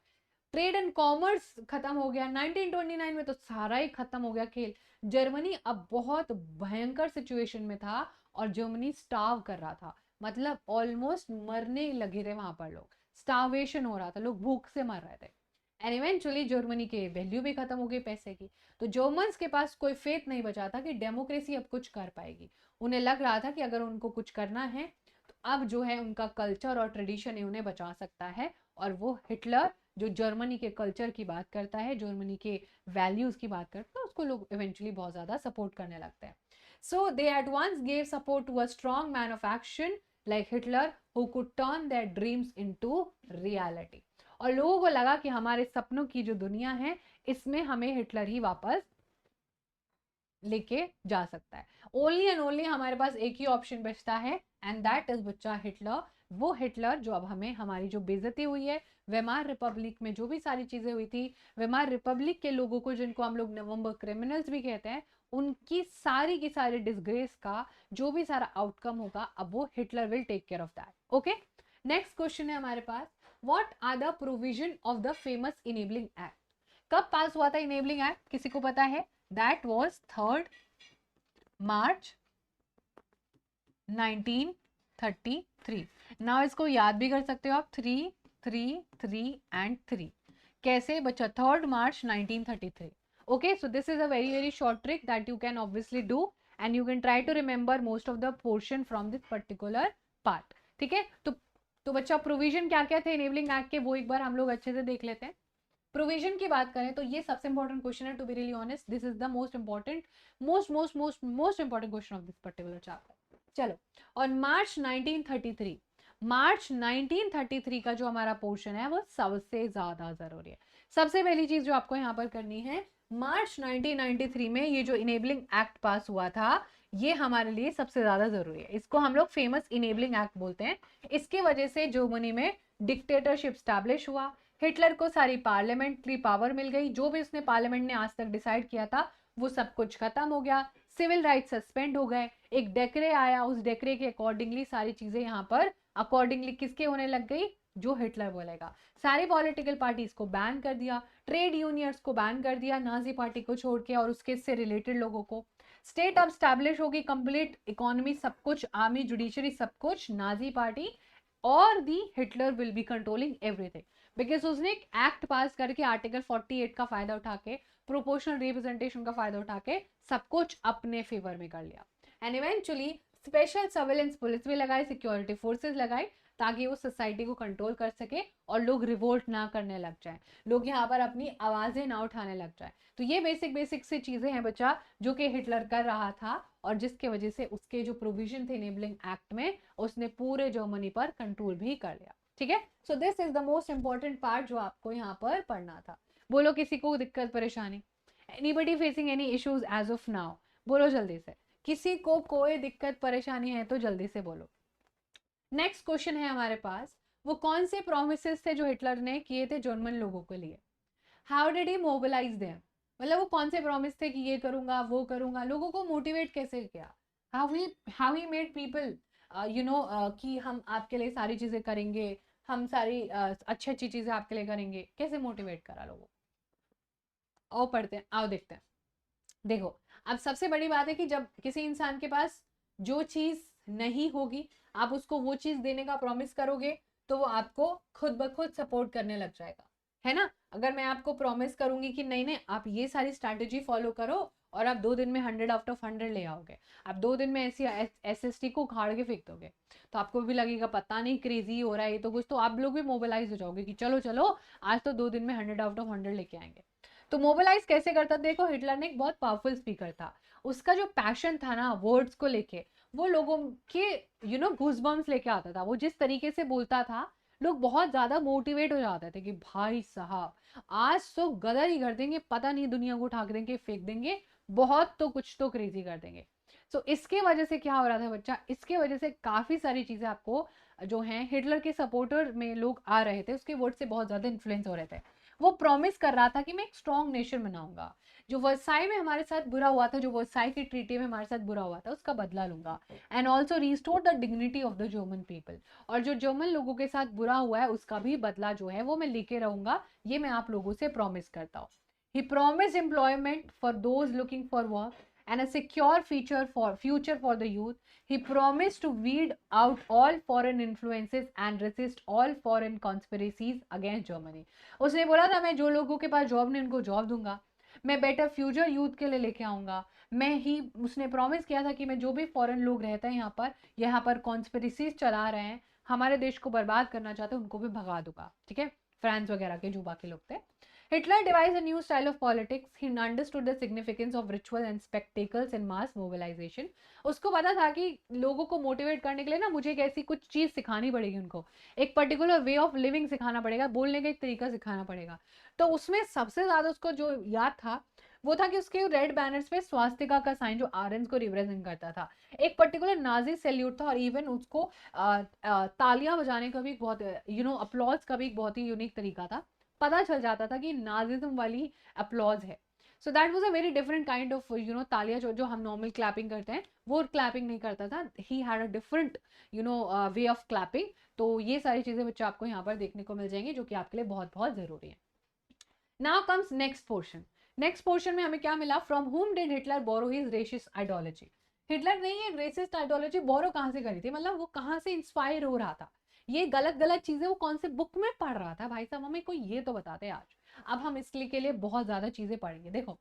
Trade and commerce खत्म हो गया 1929 में, तो सारा ही खत्म हो गया खेल। जर्मनी अब बहुत भयंकर सिचुएशन में था और जर्मनी स्टार्व कर रहा था, मतलब ऑलमोस्ट मरने लगे थे वहां पर लोग। स्टार्वेशन हो रहा था, लोग भूख से मर रहे थे। एंड इवेंचुअली जर्मनी की वैल्यू भी खत्म हो गई पैसे की। तो जर्मन्स के पास कोई फेथ नहीं बचा था कि डेमोक्रेसी अब कुछ कर पाएगी। उन्हें लग रहा था कि अगर उनको कुछ करना है तो अब जो है उनका कल्चर और ट्रेडिशन ही उन्हें बचा सकता है। और वो हिटलर जो जर्मनी के कल्चर की बात करता है, जर्मनी के वैल्यूज की बात करता है, उसको लोग इवेंचुअली बहुत ज्यादा सपोर्ट करने लगते हैं। So they at once gave support to a strong man of action like Hitler who could turn their dreams into reality. और लोगों को लगा कि हमारे सपनों की जो दुनिया है इसमें हमें हिटलर ही वापस लेके जा सकता है। ओनली एंड ओनली हमारे पास एक ही ऑप्शन बचता है, एंड दैट इज बच्चा हिटलर। वो हिटलर जो अब हमें, हमारी जो बेइज्जती हुई है वेमार रिपब्लिक में, जो भी सारी चीजें हुई थी, वेमार रिपब्लिक के लोगों को, जिनको हम लोग नवंबर क्रिमिनल्स भी कहते हैं, उनकी सारी की सारी डिसग्रेस का जो भी सारा आउटकम होगा, अब वो Hitler will take care of that. Okay, next question है हमारे पास, what are the provision of the famous enabling act. कब पास हुआ था इनेबलिंग एक्ट, किसी को पता है? That was 3 March 1933। नाउ इसको याद भी कर सकते हो आप, 3 3 3 एंड 3। कैसे बच्चा? 3 मार्च 1933। okay, so this is a very very short trick that you can obviously do and you can try to remember most of the portion from this particular part। ठीक है, तो बच्चा प्रोविजन क्या क्या थे इनेबलिंग एक्ट के, वो एक बार हम लोग अच्छे से देख लेते हैं। प्रोविजन की बात करें तो ये सबसे इंपॉर्टेंट क्वेश्चन है, to be really honest this is the most important, most important question of this particular chapter. चलो, और मार्च 1933 का जो हमारा पोर्शन है वो सबसे ज्यादा जरूरी है। सबसे पहली चीज जो आपको यहाँ पर करनी है, मार्च 1993 में ये जो इनेबलिंग एक्ट पास हुआ था, ये हमारे लिए सबसे ज्यादा जरूरी है। इसको हम लोग फेमस इनेबलिंग एक्ट बोलते हैं। इसके वजह से जर्मनी में डिक्टेटरशिप स्टैब्लिश हुआ, हिटलर को सारी पार्लियामेंट्री पावर मिल गई, जो भी उसने पार्लियामेंट ने आज तक डिसाइड किया था वो सब कुछ खत्म हो गया, सिविल राइट सस्पेंड हो गए, एक डेक्रे आया, उस डेक्रे के अकॉर्डिंगली सारी चीजें यहाँ पर अकॉर्डिंगली किसके होने लग गई, जो हिटलर बोलेगा। सारी पॉलिटिकल पार्टीज को बैन कर दिया, ट्रेड यूनियंस को बैन कर दिया, नाजी पार्टी को छोड़ के और उसके से रिलेटेड लोगों को। स्टेट अब स्टैब्लिश होगी, कंप्लीट इकोनॉमी, सब कुछ, आर्मी, जुडिशरी, सब कुछ नाजी पार्टी, और the Hitler will be controlling everything. Because उसने एक एक्ट पास करके आर्टिकल 48 का फायदा उठा के, प्रोपोर्शनल रिप्रेजेंटेशन का फायदा उठा के सब कुछ अपने फेवर में कर लिया। And eventually special surveillance police भी लगाई, सिक्योरिटी फोर्सेस लगाई, ताकि वो सोसाइटी को कंट्रोल कर सके और लोग रिवोल्ट ना करने लग जाए, लोग यहाँ पर अपनी आवाजें ना उठाने लग जाए। तो ये बेसिक बेसिक से चीजें हैं बच्चा, जो कि हिटलर कर रहा था और जिसके वजह से उसके जो प्रोविजन थे इनेबलिंग एक्ट में, उसने पूरे जर्मनी पर कंट्रोल भी कर लिया। ठीक है, so this is the most important part जो आपको यहाँ पर पढ़ना था। बोलो किसी को दिक्कत परेशानी, anybody facing any issues as of now, बोलो जल्दी से, किसी को कोई दिक्कत परेशानी है तो जल्दी से बोलो। नेक्स्ट क्वेश्चन है हमारे पास, वो कौन से प्रोमिसेस थे जो हिटलर ने किए थे जर्मन लोगों के लिए? How did he mobilize them, मतलब वो कौन से प्रॉमिस थे कि ये करूंगा वो करूंगा, लोगों को मोटिवेट कैसे किया? How he made people you know कि हम आपके लिए सारी चीजें करेंगे, हम सारी अच्छी अच्छी चीजें आपके लिए करेंगे, कैसे मोटिवेट करा लोगों को? आओ पढ़ते हैं, आओ देखते हैं। देखो, अब सबसे बड़ी बात है कि जब किसी इंसान के पास जो चीज नहीं होगी, आप उसको वो चीज देने का प्रॉमिस करोगे तो वो आपको खुद ब खुद सपोर्ट करने लग जाएगा, है ना? अगर मैं आपको प्रॉमिस करूंगी कि नहीं नहीं आप ये सारी स्ट्रैटेजी फॉलो करो और आप 2 दिन में 100 आउट ऑफ 100 ले आओगे, आप 2 दिन में ऐसी एसएसटी को उखाड़ के फेंक दोगे, तो आपको भी लगेगा पता नहीं क्रेजी हो रहा है ये तो कुछ, तो आप लोग भी मोबिलाइज हो जाओगे कि चलो चलो आज तो 2 दिन में 100 आउट ऑफ 100 लेके आएंगे। तो मोबिलाइज कैसे करता? देखो हिटलर ने एक बहुत पावरफुल स्पीकर था, उसका जो पैशन था ना वर्ड्स को लेके, वो लोगों के गूज़बम्प्स लेके आता था। वो जिस तरीके से बोलता था, लोग बहुत ज्यादा मोटिवेट हो जाते थे कि भाई साहब आज तो गदर ही कर देंगे, पता नहीं दुनिया को उठा देंगे, फेंक देंगे, बहुत तो कुछ तो क्रेजी कर देंगे। सो इसके वजह से क्या हो रहा था बच्चा, इसके वजह से काफी सारी चीजें आपको जो हैं हिटलर के सपोर्टर में लोग आ रहे थे, उसके वर्ड से बहुत ज्यादा इन्फ्लुएंस हो रहे थे। वो प्रॉमिस कर रहा था कि मैं एक स्ट्रॉन्ग नेशन बनाऊंगा, जो वर्साई में हमारे साथ बुरा हुआ था, जो वर्साई की ट्रीटी में हमारे साथ बुरा हुआ था, उसका बदला लूंगा, and also restore the dignity of the German people, और जो जर्मन लोगों के साथ बुरा हुआ है उसका भी बदला जो है वो मैं लेके रहूंगा, ये मैं आप लोगों से प्रॉमिस करता हूँ। ही promised employment for those looking for work and a secure future for the youth. He promised to weed out all foreign influences and resist all foreign conspiracies against Germany. उसने बोला था मैं जो लोगों के पास जॉब नहीं उनको जॉब दूंगा, मैं बेटर फ्यूचर यूथ के लिए लेके आऊंगा, मैं ही उसने प्रॉमिस किया था कि मैं जो भी फॉरेन लोग रहते हैं यहाँ पर कॉन्स्पिरेसीज चला रहे हैं, हमारे देश को बर्बाद करना चाहते हैं, उनको भी भगा दूंगा। ठीक है, फ्रांस वगैरह के जो बाकी लोग थे। Hitler devised a new style of politics. He understood the significance of ritual and spectacles in mass mobilization. उसको पता था कि लोगों को मोटिवेट करने के लिए ना मुझे एक ऐसी कुछ चीज सिखानी पड़ेगी, उनको एक पर्टिकुलर वे ऑफ लिविंग सिखाना पड़ेगा, बोलने का एक तरीका सिखाना पड़ेगा। तो उसमें सबसे ज्यादा उसको जो याद था वो था कि उसके रेड बैनर्स पे स्वास्तिका का साइन जो आर्यंस को रिप्रेजेंट करता था, एक पर्टिकुलर नाजी सैल्यूट था, और इवन उसको तालियां बजाने का भी बहुत अपलॉज का भी एक बहुत ही यूनिक तरीका था, पता चल जाता था कि नाजिज्म वाली अपलॉज है। सो that was a very different kind of तालियां जो हम नॉर्मल क्लैपिंग करते हैं वो क्लैपिंग नहीं करता था, he had a different way of clapping. तो ये सारी चीजें बच्चे आपको यहाँ पर देखने को मिल जाएंगी जो कि आपके लिए बहुत बहुत जरूरी है। Now comes next portion. Next portion में हमें क्या मिला? From whom did Hitler borrow his racist ideology. Hitler ने ये रेसिस्ट आइडियोलॉजी बोरो कहाँ से करी थी, मतलब वो कहाँ से इंस्पायर हो रहा था, ये गलत गलत चीजें वो कौन से बुक में पढ़ रहा था? भाई साहब हमें कोई ये तो बताते आज। अब हम इसके के लिए बहुत ज्यादा चीजें पढ़ेंगे। देखो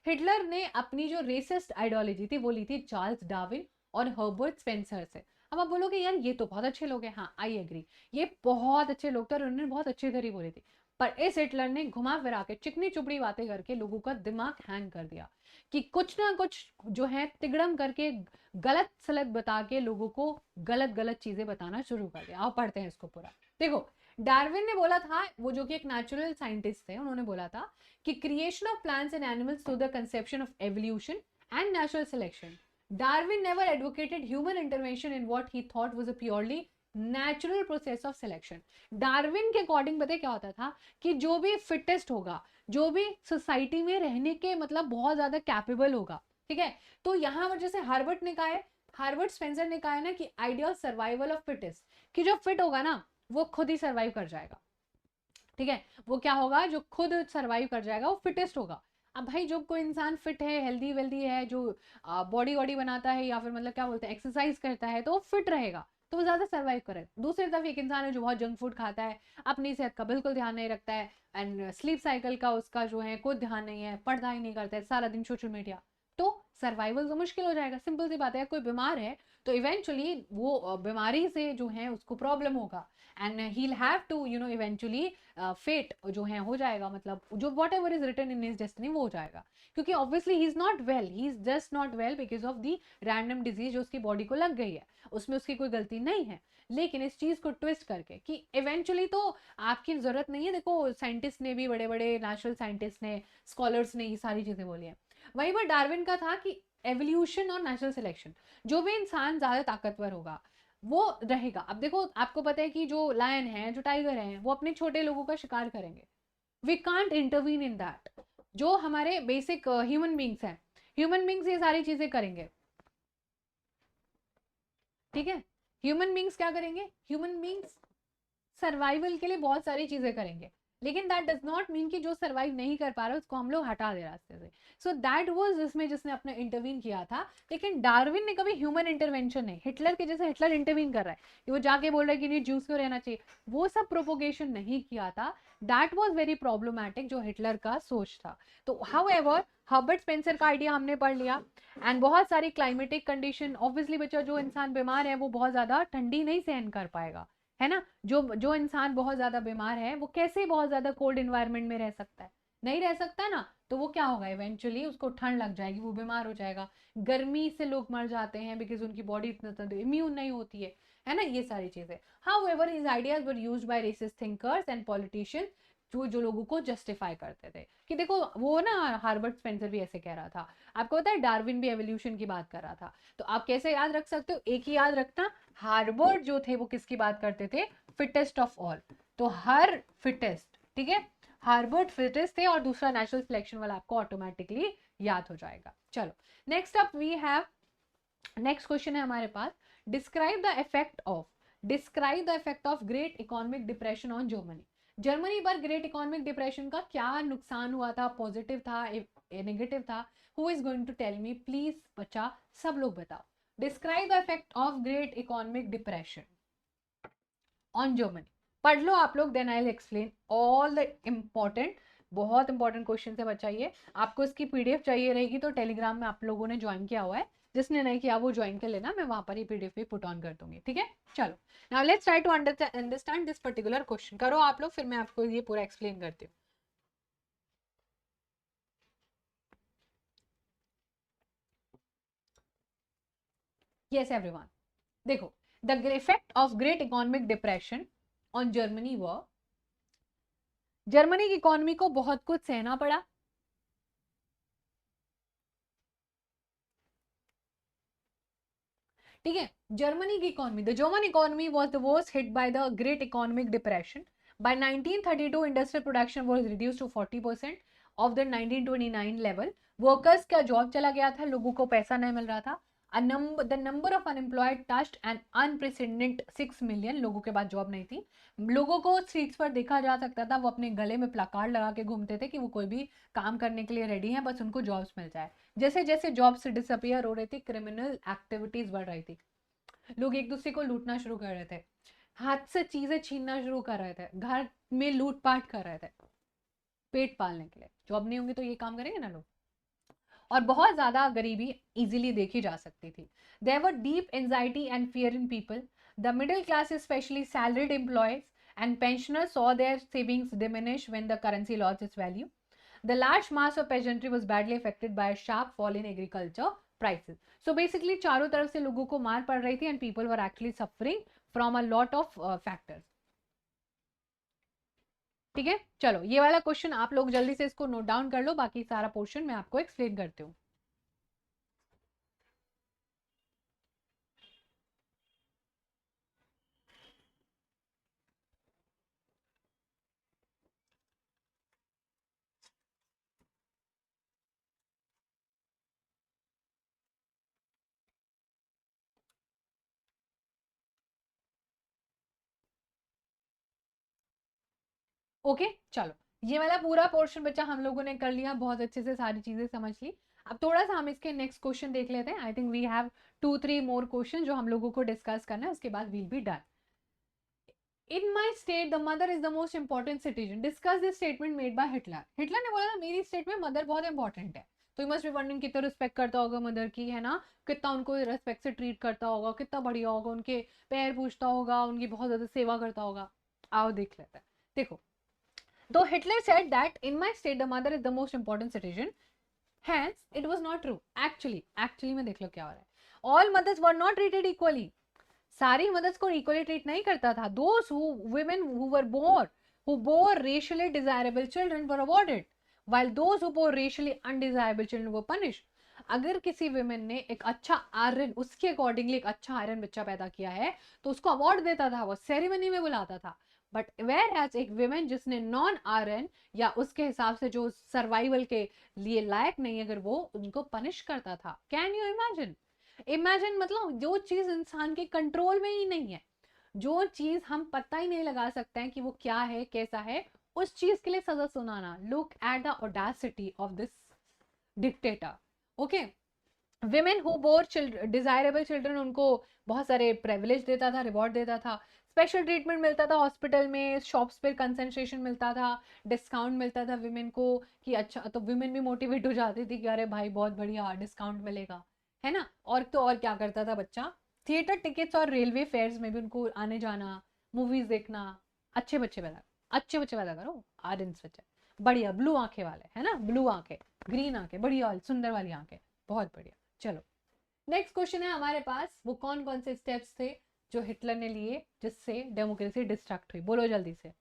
हिटलर ने अपनी जो रेसिस्ट आइडियोलॉजी थी वो ली थी चार्ल्स डार्विन और हर्बर्ट स्पेंसर से। अब आप बोलोगे यार ये तो बहुत अच्छे लोग हैं, हाँ आई एग्री, ये बहुत अच्छे लोग थे और उन्होंने बहुत अच्छी तरीके बोली थी, पर इस हिटलर ने घुमा फिरा के चिकनी चुपड़ी बातें करके लोगों का दिमाग हैंग कर दिया, कि कुछ ना कुछ जो है तिगड़म करके गलत सलत बता के लोगों को गलत गलत चीजें बताना शुरू कर दिया। आओ पढ़ते हैं इसको पूरा। देखो डार्विन ने बोला था, वो जो कि एक नेचुरल साइंटिस्ट थे, उन्होंने बोला था कि creation of plants and animals through the conception of evolution and natural selection. Darwin never advocated human intervention in what he thought was a purely natural process of selection. Darwin के अकॉर्डिंग पता क्या होता था कि जो भी फिटेस्ट होगा, जो भी सोसाइटी में रहने के मतलब बहुत ज्यादा कैपेबल होगा, ठीक है, तो यहाँ पर जैसे हार्वर्ड ने कहा है, हार्वर्ड स्पेंसर ने कहा है ना कि idea of survival of fittest, कि जो फिट होगा ना वो खुद ही सर्वाइव कर जाएगा। ठीक है, वो क्या होगा? जो खुद सर्वाइव कर जाएगा वो फिटेस्ट होगा। अब भाई जो कोई इंसान फिट है, हेल्दी वेल्दी है, जो बॉडी वॉडी बनाता है या फिर मतलब क्या बोलते हैं एक्सरसाइज करता है, तो वो फिट रहेगा, तो वो ज्यादा सर्वाइव करे। दूसरी तरफ एक इंसान है जो बहुत जंक फूड खाता है, अपनी सेहत का बिल्कुल ध्यान नहीं रखता है, एंड स्लीप साइकिल का उसका जो है कोई ध्यान नहीं है, पढ़ता ही नहीं करता है, सारा दिन सोशल मीडिया, तो सर्वाइवल तो मुश्किल हो जाएगा। सिंपल सी बात है, कोई बीमार है तो इवेंचुअली वो बीमारी से जो है उसको प्रॉब्लम होगा, and he have to eventually fate जो है हो जाएगा, मतलब जो whatever is written in his destiny वो हो जाएगा, क्योंकि obviously he is not well, he is just not well because of the random disease जो उसकी बॉडी को लग गई है, उसमें उसकी कोई गलती नहीं है। लेकिन इस चीज को ट्विस्ट करके कि इवेंचुअली तो आपकी जरूरत नहीं है, देखो साइंटिस्ट ने भी, बड़े बड़े नेचुरल साइंटिस्ट ने, स्कॉलर्स ने ये सारी चीजें बोली है। वहीं पर डार्विन का था कि एवोल्यूशन और नेचुरल सिलेक्शन, जो भी इंसान ज्यादा ताकतवर होगा वो रहेगा। अब देखो आपको पता है कि जो लायन है, जो टाइगर है, वो अपने छोटे लोगों का शिकार करेंगे, we can't intervene in that. जो हमारे बेसिक ह्यूमन बींग्स हैं, ह्यूमन बींग्स ये सारी चीजें करेंगे, ठीक है, ह्यूमन बींग्स क्या करेंगे? ह्यूमन बींग्स सर्वाइवल के लिए बहुत सारी चीजें करेंगे, लेकिन दैट डज नॉट मीन कि जो सर्वाइव नहीं कर पा रहा उसको हम लोग हटा दे रास्ते से। सो दैट वाज जिसमें जिसने अपना इंटरवीन किया था, लेकिन डार्विन ने कभी ह्यूमन इंटरवेंशन नहीं, हिटलर के जैसे हिटलर इंटरवीन कर रहा है कि वो जाके बोल रहा है कि नहीं ज्यूस को रहना चाहिए, वो सब प्रोपोगेशन नहीं किया था। दैट वाज वेरी प्रॉब्लमैटिक जो हिटलर का सोच था। तो हाउएवर हर्बर्ट स्पेंसर का आइडिया हमने पढ़ लिया, एंड बहुत सारी क्लाइमेटिक कंडीशन, ऑब्वियसली बच्चा जो इंसान बीमार है वो बहुत ज्यादा ठंडी नहीं सहन कर पाएगा, है ना, जो जो इंसान बहुत ज्यादा बीमार है वो कैसे बहुत ज्यादा कोल्ड एनवायरनमेंट में रह सकता है? नहीं रह सकता ना, तो वो क्या होगा, इवेंचुअली उसको ठंड लग जाएगी, वो बीमार हो जाएगा। गर्मी से लोग मर जाते हैं बिकॉज उनकी बॉडी इतना ज्यादा इम्यून नहीं होती है ना, ये सारी चीजें। However his ideas were used by racist thinkers and politicians, जो जो लोगों को जस्टिफाई करते थे कि देखो वो ना, हार्बर्ट स्पेंसर भी ऐसे कह रहा था, आपको पता है डार्विन भी एवोल्यूशन की बात कर रहा था। तो आप कैसे याद रख सकते हो, एक ही याद रखना, हार्बर्ट जो थे वो किसकी बात करते थे, फिटेस्ट ऑफ ऑल। तो हर फिटेस्ट, ठीक है, हार्बर्ट फिटेस्ट थे, और दूसरा नेचुरल सिलेक्शन वाला आपको ऑटोमेटिकली याद हो जाएगा। चलो next up we have, next question है हमारे पास, describe the effect of, describe the effect of great economic depression on Germany. Germany पर ग्रेट इकोनॉमिक डिप्रेशन का क्या नुकसान हुआ था, पॉजिटिव था, नेगेटिव था, who is going to tell me please, बच्चा सब लोग बताओ। Describe the effect of great economic depression on Germany. पढ़ लो आप लोग, then I will explain all the important, बहुत इंपॉर्टेंट क्वेश्चन है बच्चा ये। आपको इसकी पीडीएफ चाहिए रहेगी तो टेलीग्राम में आप लोगों ने ज्वाइन किया हुआ है, जिसने नहीं किया वो ज्वाइन कर लेना, मैं वहां पर ही पीडीएफ भी पुट ऑन कर दूंगी, ठीक है। चलो now let's try to understand this particular question. करो आप लोग, फिर मैं आपको ये पूरा एक्सप्लेन करती हूँ। यस एवरीवन, देखो, the effect of great economic depression on Germany व, जर्मनी की इकोनॉमी को बहुत कुछ सहना पड़ा। ठीक है, जर्मनी की economy, the German economy was the worst hit by the great economic depression. By 1932 industrial production was reduced to 40% of the 1929 level. Workers का जॉब चला गया था, लोगों को पैसा नहीं मिल रहा था। The number of unemployed touched an unprecedented 6 million, लोगों के पास जॉब नहीं थी। लोगों को स्ट्रीट्स पर देखा जा सकता था, वो अपने गले में प्लाकार्ड लगा के घूमते थे कि वो कोई भी काम करने के लिए रेडी है, बस उनको जॉब्स मिल जाए। जैसे जैसे जॉब्स डिसअपियर हो रहे थे, क्रिमिनल एक्टिविटीज बढ़ रही थी, लोग एक दूसरे को लूटना शुरू कर रहे थे, हाथ से चीजें छीनना शुरू कर रहे थे, घर में लूटपाट कर रहे थे, पेट पालने के लिए। जॉब नहीं होंगी तो ये काम करेंगे ना लोग, और बहुत ज्यादा गरीबी इजीली देखी जा सकती थी। There were deep anxiety and fear in people, the middle class specially salaried employees and pensioners saw their savings diminish when the currency lost its value. The large mass of peasantry was badly affected by a sharp fall in agriculture prices. So basically चारों तरफ से लोगों को मार पड़ रही थी and people were actually suffering from a lot of factors. ठीक है, चलो ये वाला क्वेश्चन आप लोग जल्दी से इसको नोट डाउन कर लो, बाकी सारा पोर्शन मैं आपको एक्सप्लेन करती हूँ। ओके चलो, ये वाला पूरा पोर्शन बच्चा हम लोगों ने कर लिया, बहुत अच्छे से सारी चीजें समझ ली। अब थोड़ा सा हम इसके नेक्स्ट क्वेश्चन देख लेते हैं। I think we have 2-3 more question जो हम लोगों को डिस्कस करना है, उसके बाद will be done. In my state, the mother is the most important citizen. Discuss this statement made by Hitler. Hitler ने बोला था मेरी स्टेट में मदर बहुत इंपॉर्टेंट है। तो यू मस्ट बी वंडरिंग कितना रिस्पेक्ट करता होगा मदर की, है ना, कितना उनको रिस्पेक्ट से ट्रीट करता होगा, कितना बढ़िया होगा, उनके पैर पूछता होगा, उनकी बहुत ज्यादा सेवा करता होगा। आओ देख लेते हैं। देखो, दो Hitler said that in my state the mother is the most important citizen, hence it was not true. Actually में देख लो क्या हो रहा है। All mothers were not treated equally. सारी मदर्स को इक्वली ट्रीट नहीं करता था। Those who women who were born who bore racially desirable children were awarded while those who bore racially undesirable children were punished. अगर किसी विमेन ने एक अच्छा आर्यन, उसके अकॉर्डिंगली एक अच्छा आर्यन बच्चा पैदा किया है तो उसको अवार्ड देता था, वो सेरेमनी में बुलाता था। बट वेयर एज एक विमेन जिसने नॉन आर्यन या उसके हिसाब से जो सर्वाइवल के लिए लायक नहीं, अगर वो उनको पनिश करता था। Can you imagine? इमेजिन मतलब जो चीज इंसान के कंट्रोल में ही नहीं है, जो चीज हम पता ही नहीं लगा सकते हैं कि वो क्या है कैसा है, उस चीज के लिए सजा सुनाना। Look at the audacity of this dictator. Okay, women who bore desirable children, उनको बहुत सारे प्रिविलेज देता था, रिवॉर्ड देता था, स्पेशल ट्रीटमेंट मिलता था हॉस्पिटल में, शॉप्स पे कंसेंट्रेशन मिलता था, डिस्काउंट मिलता था विमेन को कि अच्छा, तो विमेन भी मोटिवेट हो जाती थी कि अरे भाई बहुत बढ़िया डिस्काउंट मिलेगा, है ना। और तो और क्या करता था बच्चा, थिएटर टिकट्स और रेलवे फेयर्स में भी उनको आने जाना, मूवीज देखना। अच्छे बच्चे पैदा, अच्छे बच्चे पैदा करो, आर्यंस बच्चे। बढ़िया, ब्लू आंखें वाले, है ना, ब्लू आंखें, ग्रीन आंखें, बढ़िया वाली, सुंदर वाली आंखें, बहुत बढ़िया। चलो नेक्स्ट क्वेश्चन है हमारे पास, वो कौन कौन से स्टेप्स थे जो हिटलर ने लिए जिससे डेमोक्रेसी डिस्ट्रक्ट हुई, बोलो जल्दी से।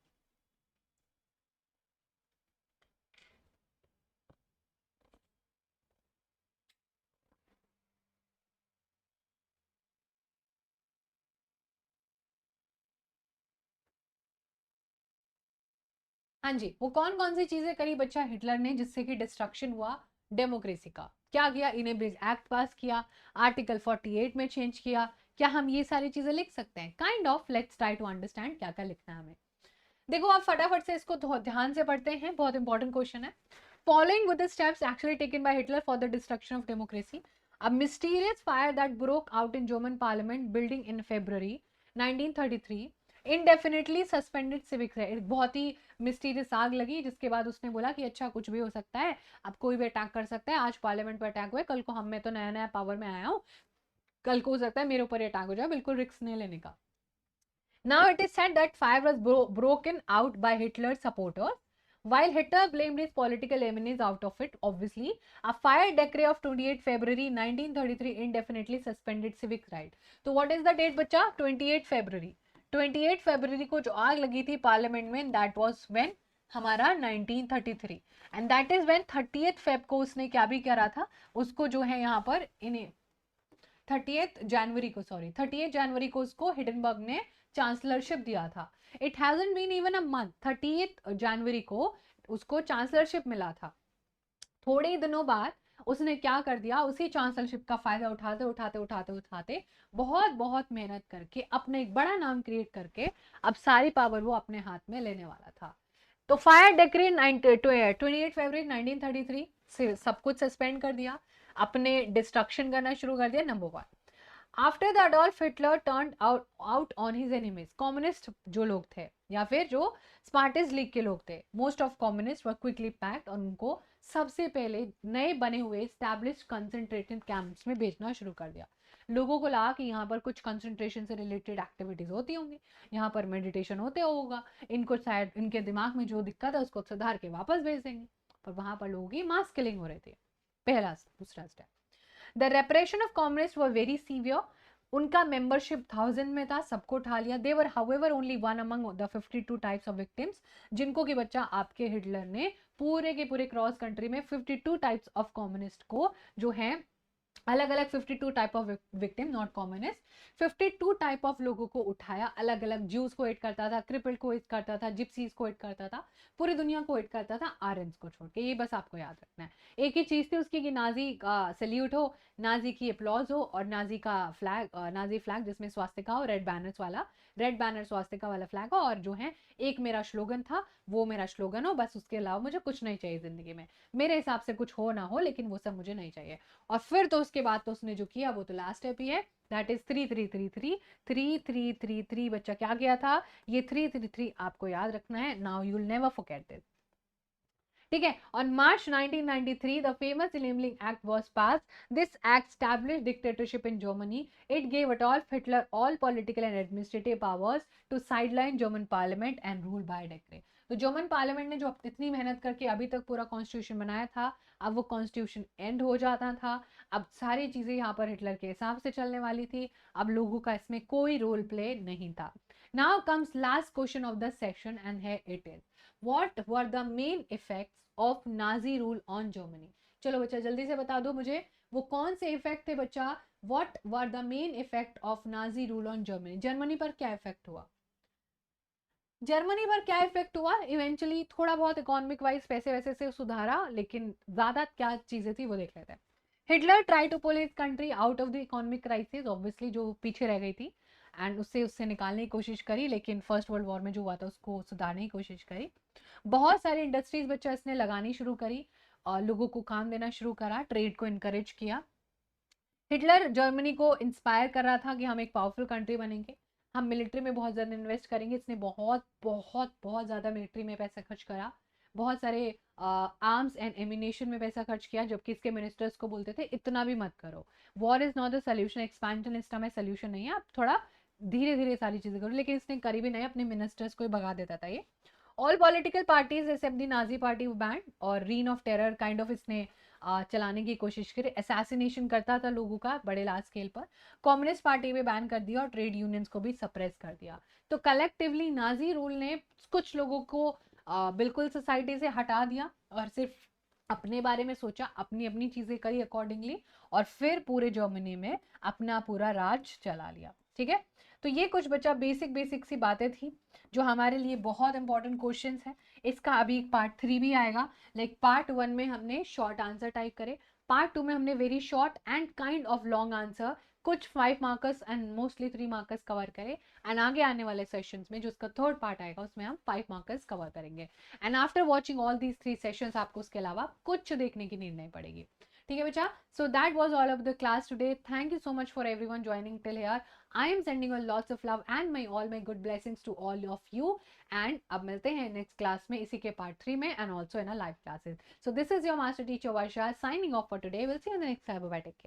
हाँ जी, वो कौन कौन सी चीजें करी बच्चा हिटलर ने जिससे कि डिस्ट्रक्शन हुआ डेमोक्रेसी का, क्या किया, इनेबलिंग एक्ट पास किया, आर्टिकल 48 में चेंज किया, क्या हम ये सारी चीजें लिख सकते हैं, kind of, let's try to understand क्या क्या लिखना है हमें। देखो आप फटाफट से इसको ध्यान से पढ़ते हैं, बहुत इंपॉर्टेंट क्वेश्चन है। Following with the steps actually taken by Hitler for the destruction of democracy, a mysterious fire that broke out in German parliament building in February 1933 indefinitely suspended civic rights। बहुत ही मिस्टीरियस आग लगी जिसके बाद उसने बोला कि अच्छा कुछ भी हो सकता है, अब कोई भी अटैक कर सकता है, आज पार्लियामेंट पर अटैक हुआ है, कल को हम, मैं तो नया नया पावर में आया हूँ, कल को हो सकता है मेरे ऊपर अटैक हो जाए, बिल्कुल रिस्क नहीं लेने का। Now it is said that fire was broken out by Hitler's supporters. While Hitler blamed his political enemies out of it, obviously, a fire decree of 28 February 1933 indefinitely suspended civic rights. तो what is the date बच्चा? 28 February. 28 February को जो आग लगी थी पार्लियामेंट में, that was when हमारा 1933, and that is when 30th Feb को उसने क्या भी करा था, उसको जो है यहाँ पर इन्हें 30th जनवरी को, सॉरी 30th जनवरी को उसको हिडनबर्ग ने चांसलरशिप दिया था। It hasn't been even a month, 30th जनवरी को उसको चांसलरशिप मिला था। थोड़े ही दिनों बाद उसने क्या कर दिया, उसी चांसलरशिप का फायदा उठाते उठाते उठाते उठाते बहुत बहुत मेहनत करके अपने एक बड़ा नाम क्रिएट करके अब सारी पावर वो अपने हाथ में लेने वाला था। तो फायर डिक्री 28 फरवरी 1933 से सब कुछ सस्पेंड कर दिया, अपने डिस्ट्रक्शन करना शुरू कर दिया। Number 1, after the Adolf Hitler turned out on his enemies, communist जो लोग थे या फिर जो स्पार्टिस लीग के लोग थे, most of communist were quickly packed, और उनको सबसे पहले नए बने हुए स्टैब्लिश कंसंट्रेटेड कैंप्स में भेजना शुरू कर दिया। लोगों को लगा कि यहाँ पर कुछ कंसंट्रेशन से रिलेटेड एक्टिविटीज होती होंगी, यहाँ पर मेडिटेशन होते होगा, इनको शायद इनके दिमाग में जो दिक्कत है उसको सुधार के वापस भेज देंगे, पर वहां पर लोगों की मास किलिंग हो रही थी। पहला दूसरा step, the repression of communist were very severe, उनका मेंबरशिप 1000 में था, सबको उठा लिया। They were however only one among the 52 types of victims, जिनको कि बच्चा आपके हिटलर ने पूरे के पूरे क्रॉस कंट्री में 52 टाइप्स ऑफ कम्युनिस्ट को जो है अलग अलग 52 type of victim, not communist, 52 type of लोगों को उठाया, अलग अलग ज्यूज को हिट करता था, क्रिपल्ड को हिट करता था, जिप्सीज को हिट करता था, पूरी दुनिया को हिट करता था, आर्यंस को छोड़ के। ये बस आपको याद रखना है। एक ही चीज थी उसकी कि नाजी का सल्यूट हो, नाजी की अप्लॉज हो, और नाजी का फ्लैग, नाजी फ्लैग जिसमें स्वास्तिका हो, रेड बैनर्स वाला, रेड बैनर स्वास्तिका वाला फ्लैग हो, और जो है एक मेरा स्लोगन था वो मेरा स्लोगन हो, बस उसके अलावा मुझे कुछ नहीं चाहिए जिंदगी में, मेरे हिसाब से कुछ हो ना हो लेकिन वो सब मुझे नहीं चाहिए। और फिर तो उसके बाद तो उसने जो किया वो तो लास्ट स्टेप ही है, दैट इज 3333 बच्चा क्या किया था, ये 333 आपको याद रखना है, now you will never forget this. ठीक है, on March 1993 the famous enabling act was pass, this act established dictatorship in Germany, it gave Adolf Hitler all political and administrative powers to sideline German parliament and rule by decree। तो जर्मन पार्लियामेंट ने जो इतनी मेहनत करके अभी तक पूरा कॉन्स्टिट्यूशन बनाया था, अब वो कॉन्स्टिट्यूशन एंड हो जाता था, अब सारी चीजें यहाँ पर हिटलर के हिसाब से चलने वाली थी, अब लोगों का इसमें कोई रोल प्ले नहीं था। Now comes last question of the section and here it is, what were the main effects of Nazi rule on Germany. चलो बच्चा जल्दी से बता दो मुझे, वो कौन से इफेक्ट थे बच्चा, what were the main effect of Nazi rule on Germany, Germany पर क्या इफेक्ट हुआ, जर्मनी पर क्या इफेक्ट हुआ, इवेंचुअली थोड़ा बहुत इकोनॉमिक वाइज पैसे वैसे से सुधारा, लेकिन ज्यादा क्या चीजें थी वो देख लेते हैं। Hitler try to pull his country out of the economic crisis, obviously जो पीछे रह गई थी, एंड उससे उससे निकालने की कोशिश करी, लेकिन फर्स्ट वर्ल्ड वॉर में जो हुआ था उसको सुधारने की कोशिश करी। बहुत सारी इंडस्ट्रीज बच्चा इसने लगानी शुरू करी, और लोगों को काम देना शुरू करा, ट्रेड को इनकरेज किया। हिटलर जर्मनी को इंस्पायर कर रहा था कि हम एक पावरफुल कंट्री बनेंगे, हम मिलिट्री में बहुत ज़्यादा इन्वेस्ट करेंगे, इसने बहुत बहुत बहुत ज़्यादा मिलिट्री में पैसा खर्च करा, बहुत सारे आर्म्स एंड एमिनेशन में पैसा खर्च किया, जबकि इसके मिनिस्टर्स को बोलते थे इतना भी मत करो, war is not the solution, expansion इस समय सोल्यूशन नहीं है, आप थोड़ा धीरे धीरे सारी चीज़ें करो, लेकिन इसने करी भी नहीं, अपने मिनिस्टर्स को ही भगा देता था ये। All political parties except the Nazi party banned, और reign of terror kind of इसने चलाने की कोशिश करी, असैसिनेशन करता था लोगों का बड़े लार्ज स्केल पर। कम्युनिस्ट पार्टी भी बैन कर दिया और ट्रेड यूनियंस को भी सप्रेस कर दिया। तो कलेक्टिवली नाजी रूल ने कुछ लोगों को बिल्कुल सोसाइटी से हटा दिया और सिर्फ अपने बारे में सोचा, अपनी अपनी चीजें करी अकॉर्डिंगली, और फिर पूरे जर्मनी में अपना पूरा राज चला लिया। ठीक है, तो ये कुछ बच्चा बेसिक बेसिक सी बातें थी जो हमारे लिए बहुत इंपॉर्टेंट क्वेश्चंस हैं। इसका अभी पार्ट 3 भी आएगा। लाइक पार्ट 1 में हमने शॉर्ट आंसर टाइप करे, पार्ट 2 में हमने very short and kind of long answer, कुछ 5 markers and mostly 3 markers cover करे। एंड आगे आने वाले सेशंस में जो उसका थर्ड पार्ट आएगा उसमें हम 5 मार्कर्स कवर करेंगे। And after watching all these 3 sessions आपको उसके अलावा कुछ देखने की नीड नहीं पड़ेगी। ठीक है बच्चा, so that was all of the class today. Thank you so much for everyone joining till here. I am sending all lots of love and my all my good blessings to all of you. And अब मिलते हैं नेक्स्ट क्लास में, इसी के पार्ट 3 में, and also in a live classes. So this is your master teacher Varsha signing off for today. Will see you in the next time. Bye, take care.